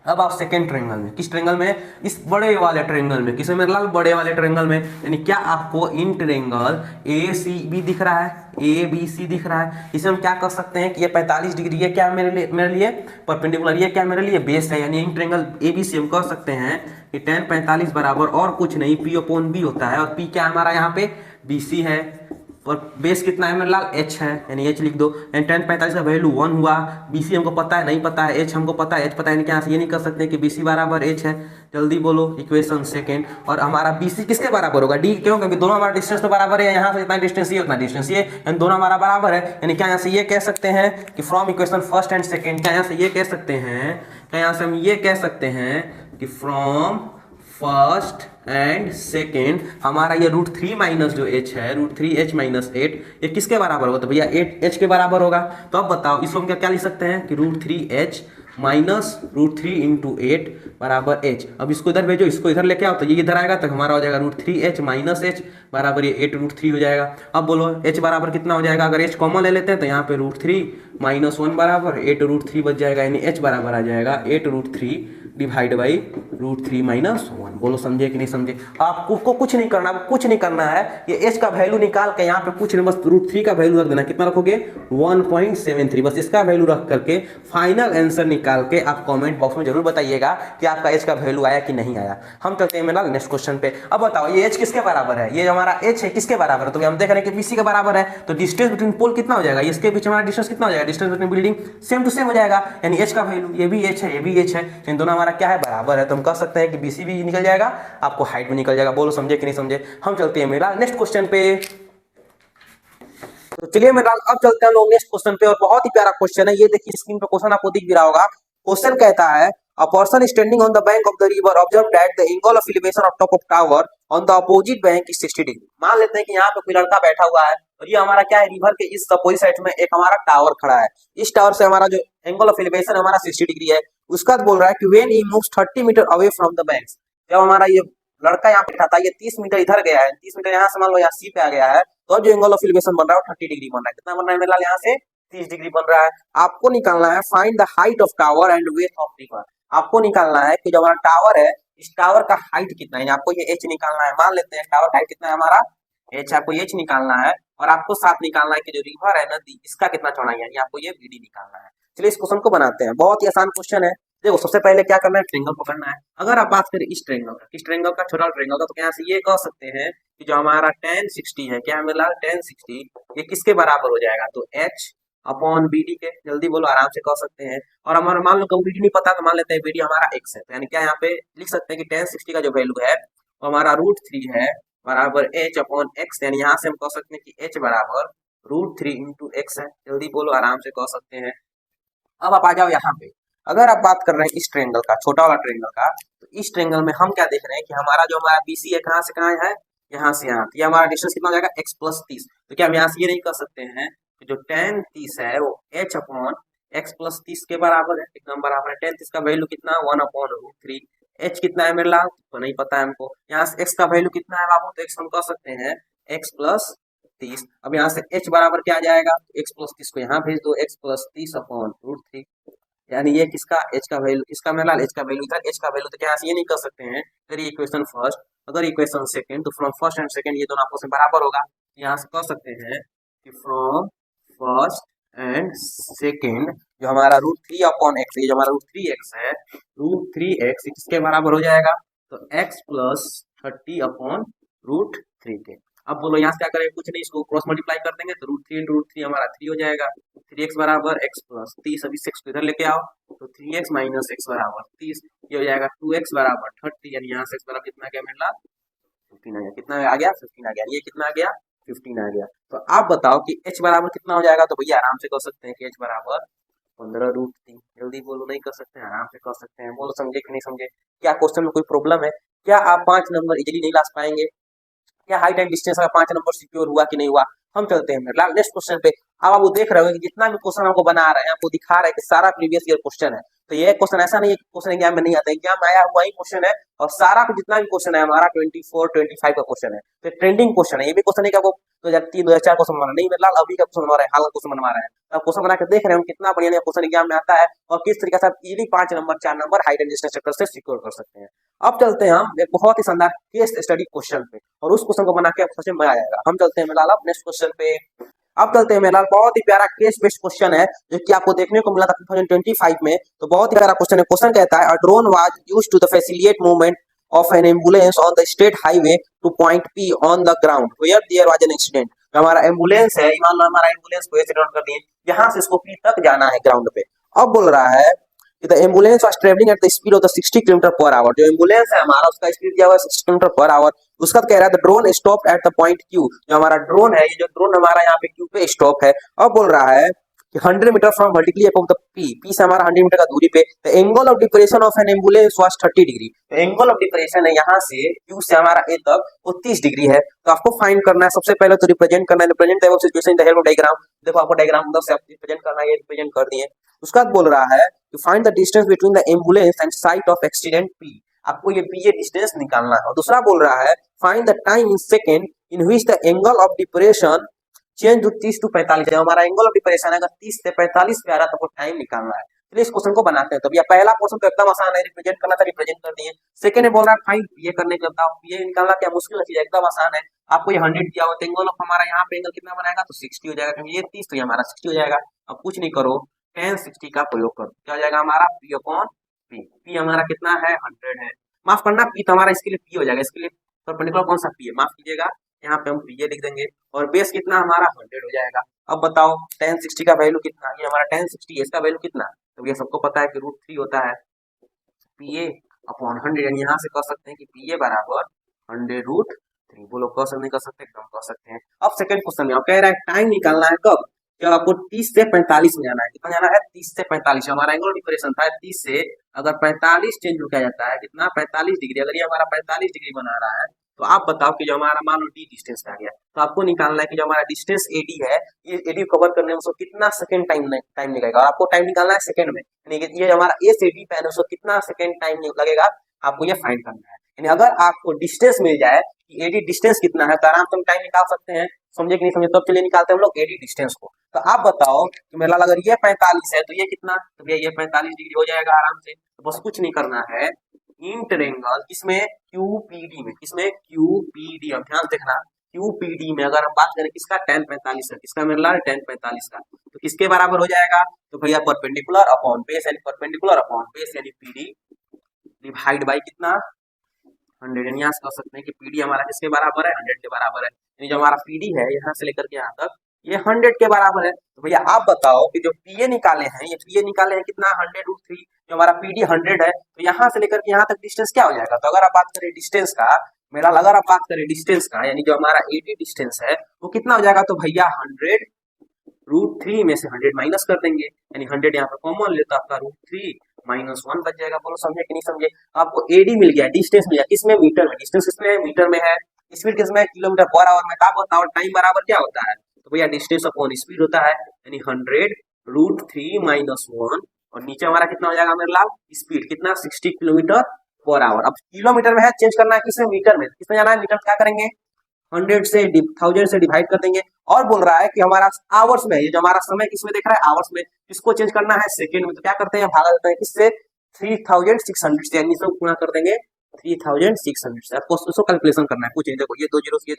अब आप सेकेंड ट्रायंगल में, किस ट्रायंगल में, इस बड़े वाले ट्रायंगल में, किसमें मेरे लाल, बड़े वाले ट्रायंगल में। यानी क्या आपको इन ट्रायंगल ACB दिख रहा है, ABC दिख रहा है। इसे हम क्या कर सकते हैं कि ये 45 डिग्री, ये क्या मेरे लिए परपेंडिकुलर, ये क्या मेरे लिए बेस है। यानी इन ट्रायंगल ABC हम कह सकते हैं कि tan 45 बराबर और कुछ नहीं P/B होता है, और P क्या हमारा यहाँ पे BC है, और बेस कितना है मेरे लाल, h है, यानी h लिख दो। एंड tan 45 का वैल्यू 1 हुआ। BC हमको पता है, नहीं पता है, h हमको पता है, h पता है, क्या ये नहीं कर सकते कि BC बराबर h है। जल्दी बोलो इक्वेशन सेकेंड। और हमारा BC किसके बराबर होगा, D, क्यों, क्योंकि दोनों हमारा डिस्टेंस तो बराबर है। यहाँ से इतना डिस्टेंस ये, उतना डिस्टेंस ये, यानी दोनों हमारा बराबर है। यानी क्या यहाँ से ये कह सकते हैं कि from equation first and second, क्या यहाँ से ये कह सकते हैं, क्या यहाँ से हम ये कह सकते हैं कि फ्रॉम फर्स्ट एंड सेकेंड, हमारा ये √3 माइनस जो h है √3h माइनस 8, ये किसके बराबर होगा? तो भैया 8h के बराबर होगा। तो अब बताओ इसको हम क्या लिख सकते हैं कि √3h माइनस √3 इंटू 8 बराबर h। अब इसको इधर भेजो, इसको इधर लेके आओ, तो ये इधर आएगा तो हमारा हो जाएगा √3h माइनस h बराबर ये 8 √3 हो जाएगा। अब बोलो h बराबर कितना हो जाएगा? अगर h कॉमन ले लेते हैं तो यहाँ पे √3 माइनस 1 बराबर 8 √3 बच जाएगा, यानी h बराबर आ जाएगा 8 √3 डिवाइड बाई √3 माइनस 1। बोलो समझे कि नहीं समझे? आपको कुछ नहीं करना, कुछ नहीं करना है, ये h का वैल्यू निकाल के यहाँ पे कुछ नहीं, बस √3 का वैल्यू रख देना। कितना रखोगे? 1.73। बस इसका वैल्यू रख करके फाइनल आंसर निकाल के आप कमेंट बॉक्स में जरूर बताइएगा कि आपका h का वैल्यू आया कि नहीं आया। हम चलते हैं मेरा नेक्स्ट क्वेश्चन पे। अब बताओ ये h किसके बराबर है? ये हमारा h है किसके बराबर है? तो हम देख रहे हैं कि BC के बराबर है, तो डिस्टेंस बिटवीन पोल कितना हो जाएगा? इसके बीच हमारा डिस्टेंस कितना हो जाएगा? Distance between building same to same हो जाएगा, यानी h का वैल्यू ये भी h है ये भी h है, इन दोनों हमारा क्या है? बराबर है। तो हम कह सकते हैं कि BC भी निकल जाएगा, आपको हाइट भी निकल जाएगा। बोलो समझे कि नहीं समझे? हम चलते हैं मेरा नेक्स्ट क्वेश्चन पे। तो चलिए मेरा अब चलते हैं लोग नेक्स्ट क्वेश्चन पे, और बहुत ही प्यारा क्वेश्चन है ये। देखिए स्क्रीन पे क्वेश्चन आपको दिख भी रहा होगा। क्वेश्चन कहता है a person standing on the bank of the river observe that the angle of elevation of top of tower on the opposite bank is 60 degree. मान लेते हैं कि यहाँ पे कोई लड़का बैठा हुआ है और ये हमारा क्या है? रिवर के इस अपोजिट साइड में एक हमारा टावर खड़ा है। इस टावर से हमारा जो एंगल ऑफ एलिवेशन हमारा 60 डिग्री है। उसका बोल रहा है कि when he moves 30 metre away from the bank, जब हमारा ये लड़का यहाँ पे बैठा था, ये 30 मीटर इधर गया है, 30 मीटर यहाँ से मान लो यहाँ सी पे आ गया है, तो जो एंगल ऑफ एलिवेशन बन रहा है वो 30 डिग्री बन रहा है। कितना बन रहा है मेरे लाल? यहाँ से 30 डिग्री बन रहा है। आपको निकालना है find the height of tower and weight of river. आपको निकालना है कि जो हमारा टावर है इस टावर का हाइट कितना है, आपको ये h निकालना है। मान लेते हैं टावर हाइट कितना है हमारा h, आपको h निकालना है, और आपको साथ निकालना है कि जो रिवर है नदी इसका कितना चौड़ाई है, यानी आपको ये BD निकालना है। चलिए इस क्वेश्चन को बनाते हैं, बहुत ही आसान क्वेश्चन है। देखो सबसे पहले क्या करना है? ट्रायंगल पकड़ना है। अगर आप बात करें इस ट्रायंगल का, किस ट्रायंगल का? छोटा ट्रायंगल का, तो यहाँ से ये कह सकते हैं कि जो हमारा tan 60 है, क्या मिला? tan 60 ये किसके बराबर हो जाएगा? तो h अपॉन BD के। जल्दी बोलो, आराम से कह सकते हैं। और हमारा मान लो BD नहीं पता तो मान लेते हैं BD हमारा x है, तो यानी क्या यहाँ पे लिख सकते हैं कि tan 60 का जो वैल्यू है वो हमारा √3 है बराबर h अपॉन x, यानी यहाँ से हम कह सकते हैं कि h बराबर √3 इंटू x है। जल्दी बोलो, आराम से कह सकते हैं। अब आप आ जाओ यहाँ पे, अगर आप बात कर रहे हैं इस ट्रायंगल का, छोटा वाला ट्रायंगल का, तो इस ट्रायंगल में हम क्या देख रहे हैं कि हमारा जो हमारा BC है कहाँ से कहाँ है? यहाँ से यहाँ। तो ये हमारा डिस्टेंस कितना हो जाएगा? x plus 30। तो क्या हम यहाँ से ये नहीं कह सकते हैं कि जो tan 30 है वो h अपॉन x प्लस 30 के बराबर है? एकदम बराबर है। tan 30 का वैल्यू कितना? 1 अपॉन √3। h कितना है मेरे लाल? तो नहीं पता है हमको। यहाँ से x का वैल्यू कितना है बाबू? तो x हम कह सकते हैं x प्लस 30। अब यहाँ से h बराबर क्या आ जाएगा? x प्लस 30 को यहाँ भेज दो, x प्लस 30 अपॉन √3, यानी ये किसका? h का वैल्यू, इसका मेरा h का वैल्यू इधर, h का वैल्यू, तो क्या ये नहीं कर सकते हैं अगर ये इक्वेशन फर्स्ट अगर इक्वेशन सेकंड, तो फ्रॉम फर्स्ट एंड सेकंड ये दोनों आपस में बराबर होगा। यहाँ से कह सकते हैं कि फ्रॉम फर्स्ट एंड सेकंड जो हमारा √3 अपॉन x, ये जो हमारा √3x है, √3x किसके बराबर हो जाएगा? तो x प्लस 30 अपॉन √3 के। अब बोलो यहाँ से क्या करें? कुछ नहीं, इसको क्रॉस मल्टीप्लाई कर देंगे तो √3 इंटू √3 हमारा 3 हो जाएगा। 3x बराबर x प्लस 30। अभी 6 को इधर लेके आओ तो 3x माइनस x बराबर 30, ये हो जाएगा 2x बराबर 30, यानी यहाँ से x बराबर कितना गया मेरा? 15 आ गया। कितना आ गया? 15 आ गया। ये कितना आ गया? 15 आ गया। तो आप बताओ कि h बराबर कितना हो जाएगा? तो भैया आराम से कह सकते हैं कि h बराबर 15 √3। जल्दी बोलो, नहीं कर सकते हैं? आराम से कह सकते हैं। बोलो समझे कि नहीं समझे? क्या क्वेश्चन में कोई प्रॉब्लम है? क्या आप 5 नंबर इजीली नहीं ला पाएंगे? क्या हाइट एंड डिस्टेंस का 5 नंबर सिक्योर हुआ कि नहीं हुआ? हम चलते हैं मेरे नेक्स्ट क्वेश्चन पे। अब आप वो देख रहे हो कि जितना भी क्वेश्चन हमको बना रहे हैं आपको दिखा रहे हैं कि सारा प्रीवियस ईयर क्वेश्चन है। तो ये क्वेश्चन ऐसा नहीं है क्वेश्चन एग्जाम में नहीं आता, एग्जाम में आया हुआ ही क्वेश्चन है, और सारा जितना भी क्वेश्चन है हमारा 24 25 का क्वेश्चन है। तो ट्रेंडिंग क्वेश्चन है, ये भी क्वेश्चन है कि आपको 2003 2004 क्वेश्चन बना नहीं, मेरे अभी का क्वेश्चन बना रहे हैं, हाल का क्वेश्चन बनवा रहे हैं। अब क्वेश्चन बना के देख रहे हैं कितना बढ़िया क्वेश्चन एग्जाम में आता है और किस तरीके से आप easily 5 number 4 number height and distance chapter से सिक्योर कर सकते हैं। अब चलते हैं हम एक बहुत ही शानदार केस स्टडी क्वेश्चन पे, और उस क्वेश्चन को बना के आपको सच में मजा आएगा। हम चलते हैं मेरा नेक्स्ट क्वेश्चन पे। अब चलते हैं मेरा बहुत ही प्यारा केस बेस्ड क्वेश्चन है जो कि आपको देखने को मिला था 2025 में। तो बहुत ही प्यारा क्वेश्चन है। क्वेश्चन कहता है a drone was used to the facilitate movement of an ambulance on the state highway to point P on the ground where there was an accident. हमारा एम्बुलेंस है, मान लो हमारा एम्बुलेंस को एक्सीडेंट कर दिए, यहाँ से इसको P तक जाना है ग्राउंड पे। अब बोल रहा है कि the ambulance was travelling at the speed of the 60 kilometre per hour. जो एम्बुलेंस है हमारा उसका स्पीड दिया हुआ है 60 किलोमीटर पर आवर। उसका कह रहा है the drone stop at the point Q। जो हमारा ड्रोन है, ये जो ड्रोन हमारा यहाँ पे Q पे स्टॉप है। अब बोल रहा है कि 100 metre from vertically above the P से हमारा 100 मीटर का दूरी पे the angle of depression of an ambulance was 30 degree. तो एंगल ऑफ डिप्रेशन है यहाँ से Q से हमारा A तक वो 30 डिग्री है। तो आपको फाइंड करना है, सबसे पहले तो रिप्रेजेंट करना है, represent the situation in the help of diagram. देखो आपको डायग्राम मतलब से आप रिप्रेजेंट करना है, ये रिप्रेजेंट कर दिए। उसका बाद बोल रहा है to find the distance between the ambulance and site of accident P। आपको ये P डिस्टेंस निकालना है। और दूसरा बोल रहा है find the time in second in which the angle of depression change to 30 to 45 है। हमारा एंगल ऑफ डिप्रेशन है अगर 30 से 45 पे आ रहा तो आपको टाइम निकालना है। चलिए इस क्वेश्चन को बनाते हैं। तो भैया पहला क्वेश्चन तो एकदम आसान है, रिप्रेजेंट करना था, रिप्रेजेंट कर दिए। सेकंड में बोल रहा है फाइंड ये करने के बताओ, ये निकालना क्या मुश्किल चीज है, एकदम आसान है। आपको ये 100 दिया हुआ, एंगल ऑफ हमारा यहाँ पे एंगल कितना बनाएगा तो 60 हो जाएगा, क्योंकि ये 30 तो ये हमारा 60 हो जाएगा। अब कुछ नहीं करो, tan 60 का प्रयोग करो, क्या हो जाएगा हमारा P अपॉन P। P हमारा कितना है 100 है, माफ करना P तो हमारा इसके लिए P हो जाएगा, इसके लिए परपेंडिकुलर कौन सा P है, माफ कीजिएगा, यहाँ पे हम P लिख देंगे। और बेस कितना हमारा 100 हो जाएगा। अब बताओ tan 60 का वैल्यू कितना, ये हमारा tan 60 है, इसका वैल्यू कितना, तो ये सबको पता है कि √3 होता है PA अपॉन 100। यानी यहाँ से कह सकते हैं कि PA बराबर 100√3। बोलो कर सकते नहीं कर सकते, एकदम कर सकते हैं। अब सेकंड क्वेश्चन में अब कह रहा है टाइम निकालना है कब, जब आपको 30 से 45 में जाना है। कितना जाना है 30 से 45। हमारा एंगल डिप्रेशन था 30 से अगर 45 चेंज हो जाता है कितना 45 डिग्री, अगर ये हमारा 45 डिग्री बना रहा है तो आप बताओ कि जो हमारा मान लो D डिस्टेंस आ गया, तो आपको निकालना है कि जो हमारा डिस्टेंस AD है, ये AD कवर करने में उसको कितना सेकंड टाइम लगेगा। और आपको टाइम निकालना है सेकंड में, यानी कि ये हमारा A से D पे है उसको कितना सेकंड टाइम लगेगा, आपको ये फाइंड करना है। यानी अगर आपको डिस्टेंस मिल जाए कि AD डिस्टेंस कितना है तो आराम से हम टाइम निकाल सकते हैं। समझे कि नहीं समझे, तब चलिए निकालते हैं हम लोग AD डिस्टेंस को। तो आप बताओ कि मेरा अगर ये 45 है तो ये कितना, तो भैया ये 45 डिग्री हो जाएगा आराम से। तो बस कुछ नहीं करना है, इंटरेंगल किसमें QPD में, किसमें QPD, अब ध्यान देखना QPD में अगर हम बात करें किसका tan 45 का, किसका मेरा tan 45 का, तो किसके बराबर हो जाएगा, तो भैया परपेंडिकुलर अपॉन बेस, यानी परपेंडिकुलर अपॉन बेस यानी PD डिवाइड बाय कितना 100। यानी यहाँ से कह सकते हैं कि PD हमारा किसके बराबर है 100 के बराबर है। यानी जो हमारा PD है यहाँ से लेकर के यहाँ तक ये 100 के बराबर है। तो भैया आप बताओ कि जो PA निकाले हैं, ये PA निकाले हैं कितना 100√3, जो हमारा PD 100 है, तो यहाँ से लेकर के यहाँ तक डिस्टेंस क्या हो जाएगा। तो अगर आप बात करें डिस्टेंस का, मेरा अगर आप बात करें डिस्टेंस का, यानी जो हमारा AD डिस्टेंस है वो कितना हो जाएगा, तो भैया 100√3 में से 100 माइनस कर देंगे, यानी 100 यहाँ पर कॉमन ले तो आपका √3 -1 बच जाएगा। बोलो समझे कि नहीं समझे। आपको AD मिल गया, डिस्टेंस मिल गया, किसमें मीटर में, डिस्टेंस किसमें है मीटर में है, स्पीड किसमें किलोमीटर पर आवर में। आप बताओ टाइम बराबर क्या होता है, तो भैया डिस्टेंस अपॉन स्पीड होता है, यानी 100√3 -1 और नीचे हमारा कितना हो जाएगा मेरे लाल स्पीड कितना 60 किलोमीटर पर आवर। अब किलोमीटर में है, चेंज करना है किसमें मीटर में, किसमें जाना है मीटर, क्या करेंगे 100 से 1000 से डिवाइड कर देंगे। और बोल रहा है कि हमारा आवर्स में, ये जो हमारा समय किसमें देख रहा है आवर्स में, इसको चेंज करना है सेकंड में, तो क्या करते हैं भागा देते हैं किससे 3600 से, यानी इसको गुणा कर देंगे 3600 से। आपको उसको कैलकुलेशन करना है, कुछ नहीं, देखो ये 2 जीरो से ये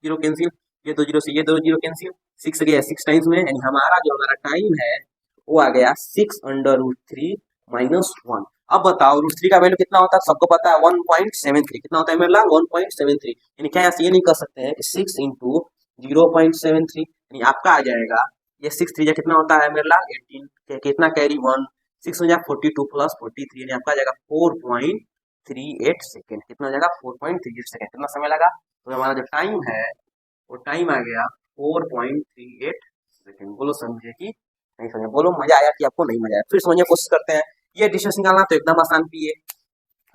0 कैंसिल, ये 2 जीरो से ये 2 जीरो कैंसिल, 6 गया 6 टाइम्स में, यानी हमारा जो हमारा टाइम है वो आ गया 6√3 -1। अब बताओ √3 का वैल्यू कितना होता है, सबको पता है 1.73। कितना होता है मेरे लाल 1.73, यानी क्या यहाँ से ये नहीं कर सकते हैं कि 6 × 0.73, यानी आपका आ जाएगा ये 6 3 कितना होता है मेरे लाल 18, कितना कैरी 1 6 हो जाएगा 42 + 43, यानी आपका आ जाएगा 4.38 सेकेंड। कितना हो जाएगा 4.38 सेकेंड। कितना समय लगा, तो हमारा जो टाइम है वो टाइम आ गया 4.38 सेकेंड। बोलो समझे कि नहीं समझे, बोलो मजा आया कि आपको नहीं मजा आया। फिर समझने कोशिश करते हैं। ये डिस्टेंस निकालना तो एकदम आसान भी है,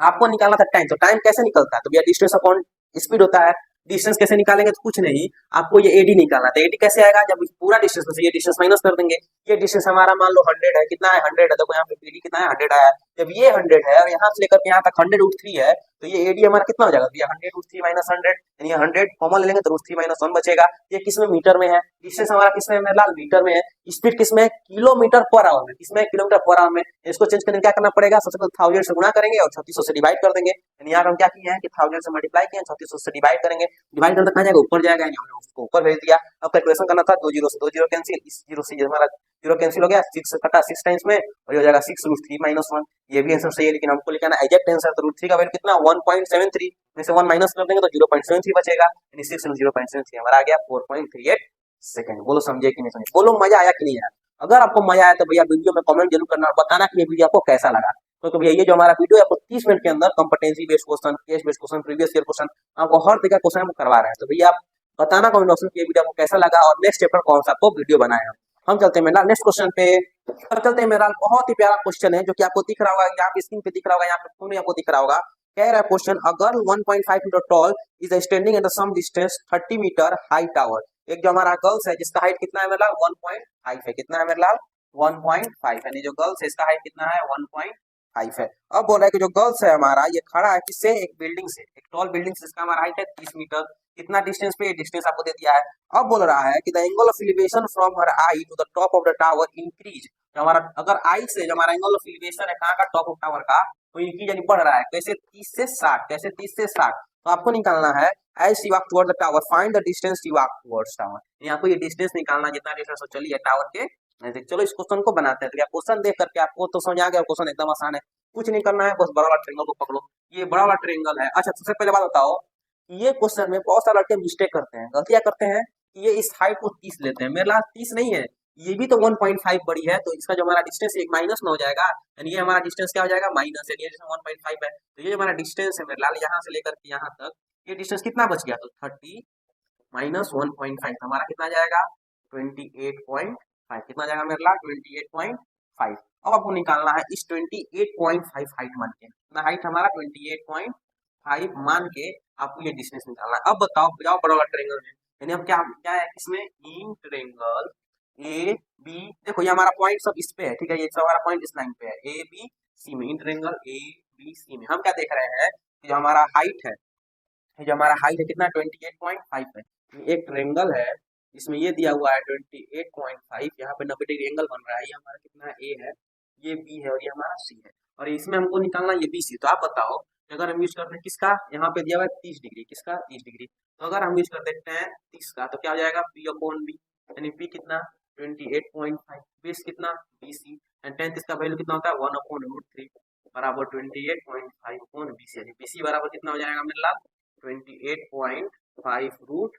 आपको निकालना था टाइम, तो टाइम कैसे निकलता है, तो भैया डिस्टेंस अपॉन स्पीड होता है। डिस्टेंस कैसे निकालेंगे, तो कुछ नहीं, आपको ये AD निकालना था। AD कैसे आएगा, जब पूरा डिस्टेंस में से ये डिस्टेंस माइनस कर देंगे। ये डिस्टेंस हमारा मान लो 100 है, कितना है 100 है, देखो यहाँ पे PD कितना है 100 आया। जब ये 100 है और यहाँ से लेकर के यहाँ तक 100√3 है, तो ये AD हमारा कितना हो जाएगा, तो ये 100√3 - 100, यानी 100 कॉमन ले लेंगे तो √3 - 1 बचेगा। ये किसमें मीटर में है, डिस्टेंस हमारा किसमें मेरे लाल मीटर में है, स्पीड किसमें किलोमीटर पर आवर में, किसमें किलोमीटर पर आवर में। इसको चेंज करने क्या करना पड़ेगा, सबसे पहले 1000 से गुणा करेंगे और 3600 से डिवाइड कर देंगे। यानी यहाँ हम क्या किए हैं कि 1000 से मल्टीप्लाई किए, 3600 से डिवाइड करेंगे, डिवाइड करते कहाँ जाएगा ऊपर जाएगा, यानी हमने उसको ऊपर भेज दिया। अब कैलकुलेशन करना था 2 जीरो से 2 जीरो कैंसिल, इस जीरो से हमारा जीरो कैंसिल हो गया, 6 से कटा 6 टाइम्स में और ये हो जाएगा 6√3 - 1। ये भी आंसर सही है, लेकिन हमको लिखना है एग्जैक्ट आंसर, तो √3 का वैल्यू कितना 1.73 में से 1 माइनस कर देंगे तो 0.73 बचेगा, यानी 6 × 0.73 हमारा आ गया 4.38 सेकंड। बोलो समझे कि नहीं समझे, बोलो मजा आया कि नहीं आया। अगर आपको मजा आया तो भैया वीडियो में कमेंट जरूर करना और बताना कि ये वीडियो आपको कैसा लगा। तो भैया ये जो हमारा वीडियो है आपको 30 मिनट के अंदर competency based question, case based question, previous year question, आपको हर तरह का क्वेश्चन हम करवा रहे हैं। तो भैया आप बताना कमेंट बॉक्स में ये वीडियो आपको कैसा लगा और नेक्स्ट चैप्टर कौन सा आपको वीडियो बनाए। हम चलते हैं मेरा नेक्स्ट क्वेश्चन पे। अब चलते हैं मेरा बहुत ही प्यारा क्वेश्चन है जो कि आपको दिख रहा होगा, यहाँ पे स्क्रीन पे दिख रहा होगा, यहाँ पे फोन में आपको दिख रहा होगा। कह रहा है question, a girl 1.5 metre tall is standing at some distance 30 metre high tower. एक जो हमारा गर्ल्स है जिसका हाइट कितना है मेरे लाल 1.5 है। कितना है मेरे लाल 1.5 है। जो गर्ल्स है इसका हाइट कितना है 1.5 है। अब बोल रहा है कि जो गर्ल्स है हमारा ये खड़ा है किससे, एक बिल्डिंग से, एक टॉल बिल्डिंग से, जिसका हमारा हाइट है 30 मीटर। कितना डिस्टेंस पे, डिस्टेंस आपको दे दिया है। अब बोल रहा है कि the angle of elevation from her eye to the top of the tower increase. हमारा अगर आई से जो हमारा एंगल ऑफ एलिवेशन है कहाँ का, टॉप ऑफ टावर का, तो इंक्रीज यानी बढ़ रहा है। कैसे, 30 से 60। कैसे 30 से 60। तो आपको निकालना है as she walk toward the tower find the distance she walk towards tower. आपको ये डिस्टेंस निकालना, जितना डिस्टेंस चली है टावर के। चलो इस क्वेश्चन को बनाते हैं। तो क्या क्वेश्चन देख करके आपको तो समझ आ गया, क्वेश्चन एकदम आसान है, कुछ नहीं करना है, बस बड़ा वाला ट्रायंगल को पकड़ो। ये बड़ा वाला ट्रायंगल है। अच्छा सबसे पहले बात बताओ, ये क्वेश्चन में बहुत सारे लड़के मिस्टेक करते हैं, गलतियां करते हैं कि ये इस हाइट को 30 लेते हैं। मेरे लाल 30 नहीं है, ये भी तो 1.5 बड़ी है, तो इसका जो हमारा डिस्टेंस एक माइनस में हो जाएगा, यानी ये हमारा डिस्टेंस क्या हो जाएगा, माइनस है। ये 1.5 है, तो ये हमारा डिस्टेंस है मेरे लाल, यहाँ से लेकर के यहाँ तक ये डिस्टेंस कितना बच गया, तो 30 माइनस 1.5 हमारा कितना जाएगा 28.5। कितना जाएगा मेरे लाल 28.5। अब आपको निकालना है इस 28.5 हाइट मान के, कितना हाइट हमारा 28.5 मान के आपको ये डिस्टेंस निकालना है। अब बताओ जाओ बड़ा वाला ट्रायंगल में, यानी अब क्या क्या है इसमें, इन ट्रायंगल ए बी, देखो ये हमारा पॉइंट सब इस पे है, ठीक है, ये सब हमारा पॉइंट इस लाइन पे है ए बी सी में, in triangle A B C में हम क्या देख रहे हैं कि जो हमारा हाइट है, जो हमारा हाइट है कितना 28.5 है। एक ट्रायंगल है इसमें ये दिया हुआ है 28.5, यहाँ पे 90 डिग्री एंगल बन रहा है। ये हमारा कितना ए है, ये बी है और ये हमारा सी है, और इसमें हमको निकालना ये बी सी। तो आप बताओ अगर हम यूज करते हैं किसका, यहाँ पे दिया हुआ है 30 डिग्री, किसका 30 डिग्री, तो अगर हम यूज कर देते हैं 30 का तो क्या हो जाएगा पी अपॉन बी, यानी पी कितना 28.5, बेस कितना बी सी, एंड टेन इसका वैल्यू कितना होता है 1/√3 बराबर 28.5 अपॉन बी सी, यानी बी सी बराबर कितना हो जाएगा मेरे लाल 28.5√3।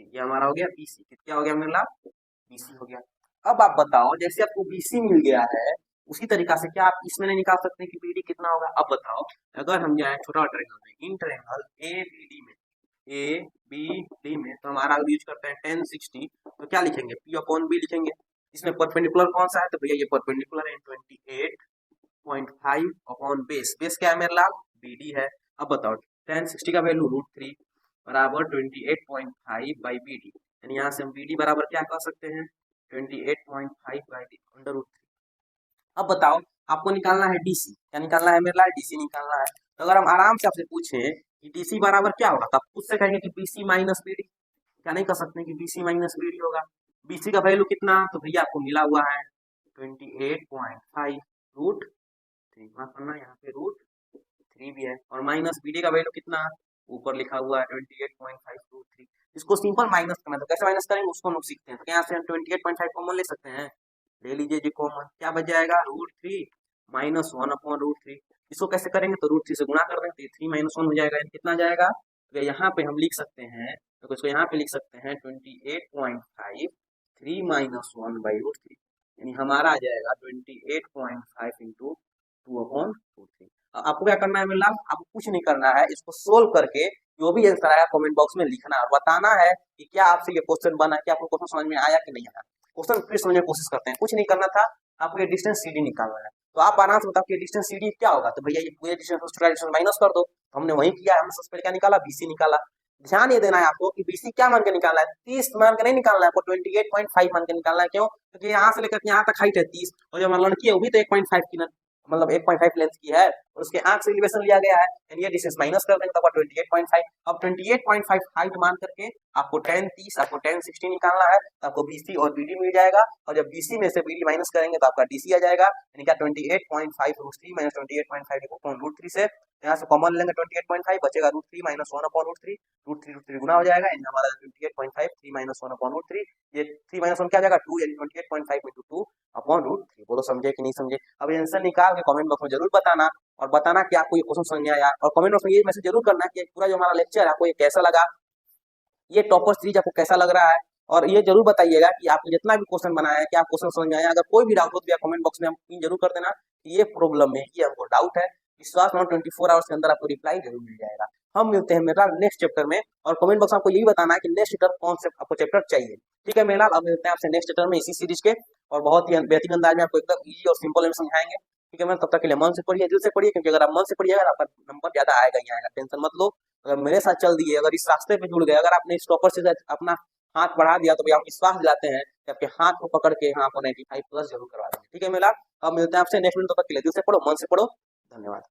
ये हमारा हो गया बीसी। कितना हो गया मेरे लाल बीसी हो गया। अब आप बताओ जैसे आपको बीसी मिल गया है उसी तरीका से क्या आप इसमें नहीं निकाल सकते कि बीडी कितना होगा। अब बताओ अगर हम जाए छोटा ट्रायंगल में, in triangle A B D में, ए बी डी में, तो हमारा यूज करते हैं 1060, तो क्या लिखेंगे पी अपॉन बी लिखेंगे। इसमें परपेंडिकुलर कौन सा है, तो भैया ये परपेंडिकुलर है 28.5 अपॉन बेस, बेस क्या है मेरे लाल बी डी है। अब बताओ 1060 का वैल्यू √3 बराबर 28.5 बाई बी डी, यानी यहाँ से हम बी डी बराबर क्या कर सकते हैं 28.5 बाई √3। अब बताओ आपको निकालना है डीसी, क्या निकालना है मेरे लाल डीसी निकालना है। तो अगर हम आराम से आपसे पूछें कि डीसी बराबर क्या होगा, तो आप खुद से कहेंगे कि बीसी माइनस बीडी, क्या नहीं कर सकते कि बीसी माइनस बीडी होगा। बीसी का वैल्यू कितना, तो भैया आपको मिला हुआ है 28.5 √3, यहाँ पे √3 भी है, और माइनस बीडी का वैल्यू कितना ऊपर लिखा हुआ है 28.5 √3। इसको सिंपल माइनस करना, तो कैसे माइनस करेंगे उसको हम लोग सीखते हैं। तो यहाँ से हम 28.5 कॉमन ले सकते हैं, ले लीजिए जी कॉमन, क्या बच जाएगा √3 माइनस 1/√3। इसको कैसे करेंगे, तो √3 से गुणा कर देंगे, तो 3 माइनस 1 हो जाएगा, कितना जाएगा, तो यहाँ पे हम लिख सकते हैं, तो इसको यहाँ पे लिख सकते हैं 28.5 3 माइनस 1/√3, यानी हमारा आ जाएगा 28.5 इंटू 2/√3। आपको क्या करना है मेरा, आपको कुछ नहीं करना है, इसको सोल्व करके जो भी आंसर आया कमेंट बॉक्स में लिखना और बताना है कि क्या आपसे ये क्वेश्चन बना, कि आपको क्वेश्चन समझ में आया कि नहीं आया। क्वेश्चन फिर समझने की कोशिश करते हैं, कुछ नहीं करना था, आपको ये डिस्टेंस सीडी निकालना है। तो आप आराम से बताओ कि डिस्टेंस सीडी क्या होगा, तो भैया ये पूरे डिस्टेंस माइनस कर दो। तो हमने वही किया, हमने सबसे पहले क्या निकाला बीसी निकाला। ध्यान ये देना है आपको कि बीसी क्या मान के निकालना है, 30 मान के नहीं निकालना है, आपको 28.5 मान के निकालना है। क्यों, क्योंकि यहाँ से लेकर यहाँ तक हाइट है 30, और जो हमारी लड़की है वो भी तो 1.5 की, मतलब 1.5 लेंथ की है, और उसके आंख से एलिवेशन लिया गया है, ये डिस्टेंस माइनस कर देंगे, तब 28.5। अब 28.5 हाइट मान करके आपको 1030 आपको 1060 निकालना है, तो आपको बीसी और बीडी मिल जाएगा, और जब बीसी में से बीडी माइनस करेंगे तो आपका डीसी आ जाएगा, यानी क्या 28.5 √3 माइनस 28.5 √3 से यहाँ से कॉमन लेंगे 28.5 बचेगा √3 माइनस 1/√3, √3 गुना हो जाएगा, यानी हमारा 28.5 3 माइनस 1/√3, ये 3 माइनस 1 क्या जाएगा 2, यानी 28.5 इंटू 2/√3। बोलो समझे कि नहीं समझे। अब आंसर निकाल के कमेंट बॉक्स में जरूर बताना, और बताना कि आपको ये क्वेश्चन समझ में आया, और कमेंट बॉक्स में ये मैसेज जरूर करना कि पूरा जो हमारा लेक्चर है आपको ये कैसा लगा, ये टॉपर सीरीज आपको कैसा लग रहा है, और ये जरूर बताइएगा कि आपको जितना भी क्वेश्चन बनाया है क्या क्वेश्चन समझ में आया। अगर कोई भी डाउट हो तो कमेंट बॉक्स में हम पिन जरूर कर देना कि ये प्रॉब्लम है, ये हमको डाउट है। विश्वास मानो 24 आवर्स के अंदर आपको रिप्लाई जरूर मिल जाएगा। हम मिलते हैं मेरा नेक्स्ट चैप्टर में, और कमेंट बॉक्स में आपको यही बताना है कि नेक्स्ट चैप्टर कौन से आपको चैप्टर चाहिए। ठीक है मेरा, अब मिलते हैं आपसे नेक्स्ट चैप्टर में इसी सीरीज के, और बहुत ही बेहतरीन अंदाज में आपको एकदम इजी और सिंपल में समझाएंगे। ठीक है मैं, तब तक के लिए मन से पढ़िए, दिल से पढ़िए, क्योंकि अगर आप मन से पढ़िएगा तो आपका नंबर ज्यादा आएगा ही आएगा, टेंशन मत लो। अगर मेरे साथ चल दिए, अगर इस रास्ते पे जुड़ गए, अगर आपने इस टॉपर से अपना हाथ बढ़ा दिया, तो भैया हम विश्वास दिलाते हैं कि आपके हाथ को पकड़ के यहाँ आपको 95 प्लस जरूर करवा देंगे। ठीक है मेरा, अब मिलते हैं आपसे नेक्स्ट वीडियो, तब तक के लिए दिल से पढ़ो, मन से पढ़ो, धन्यवाद।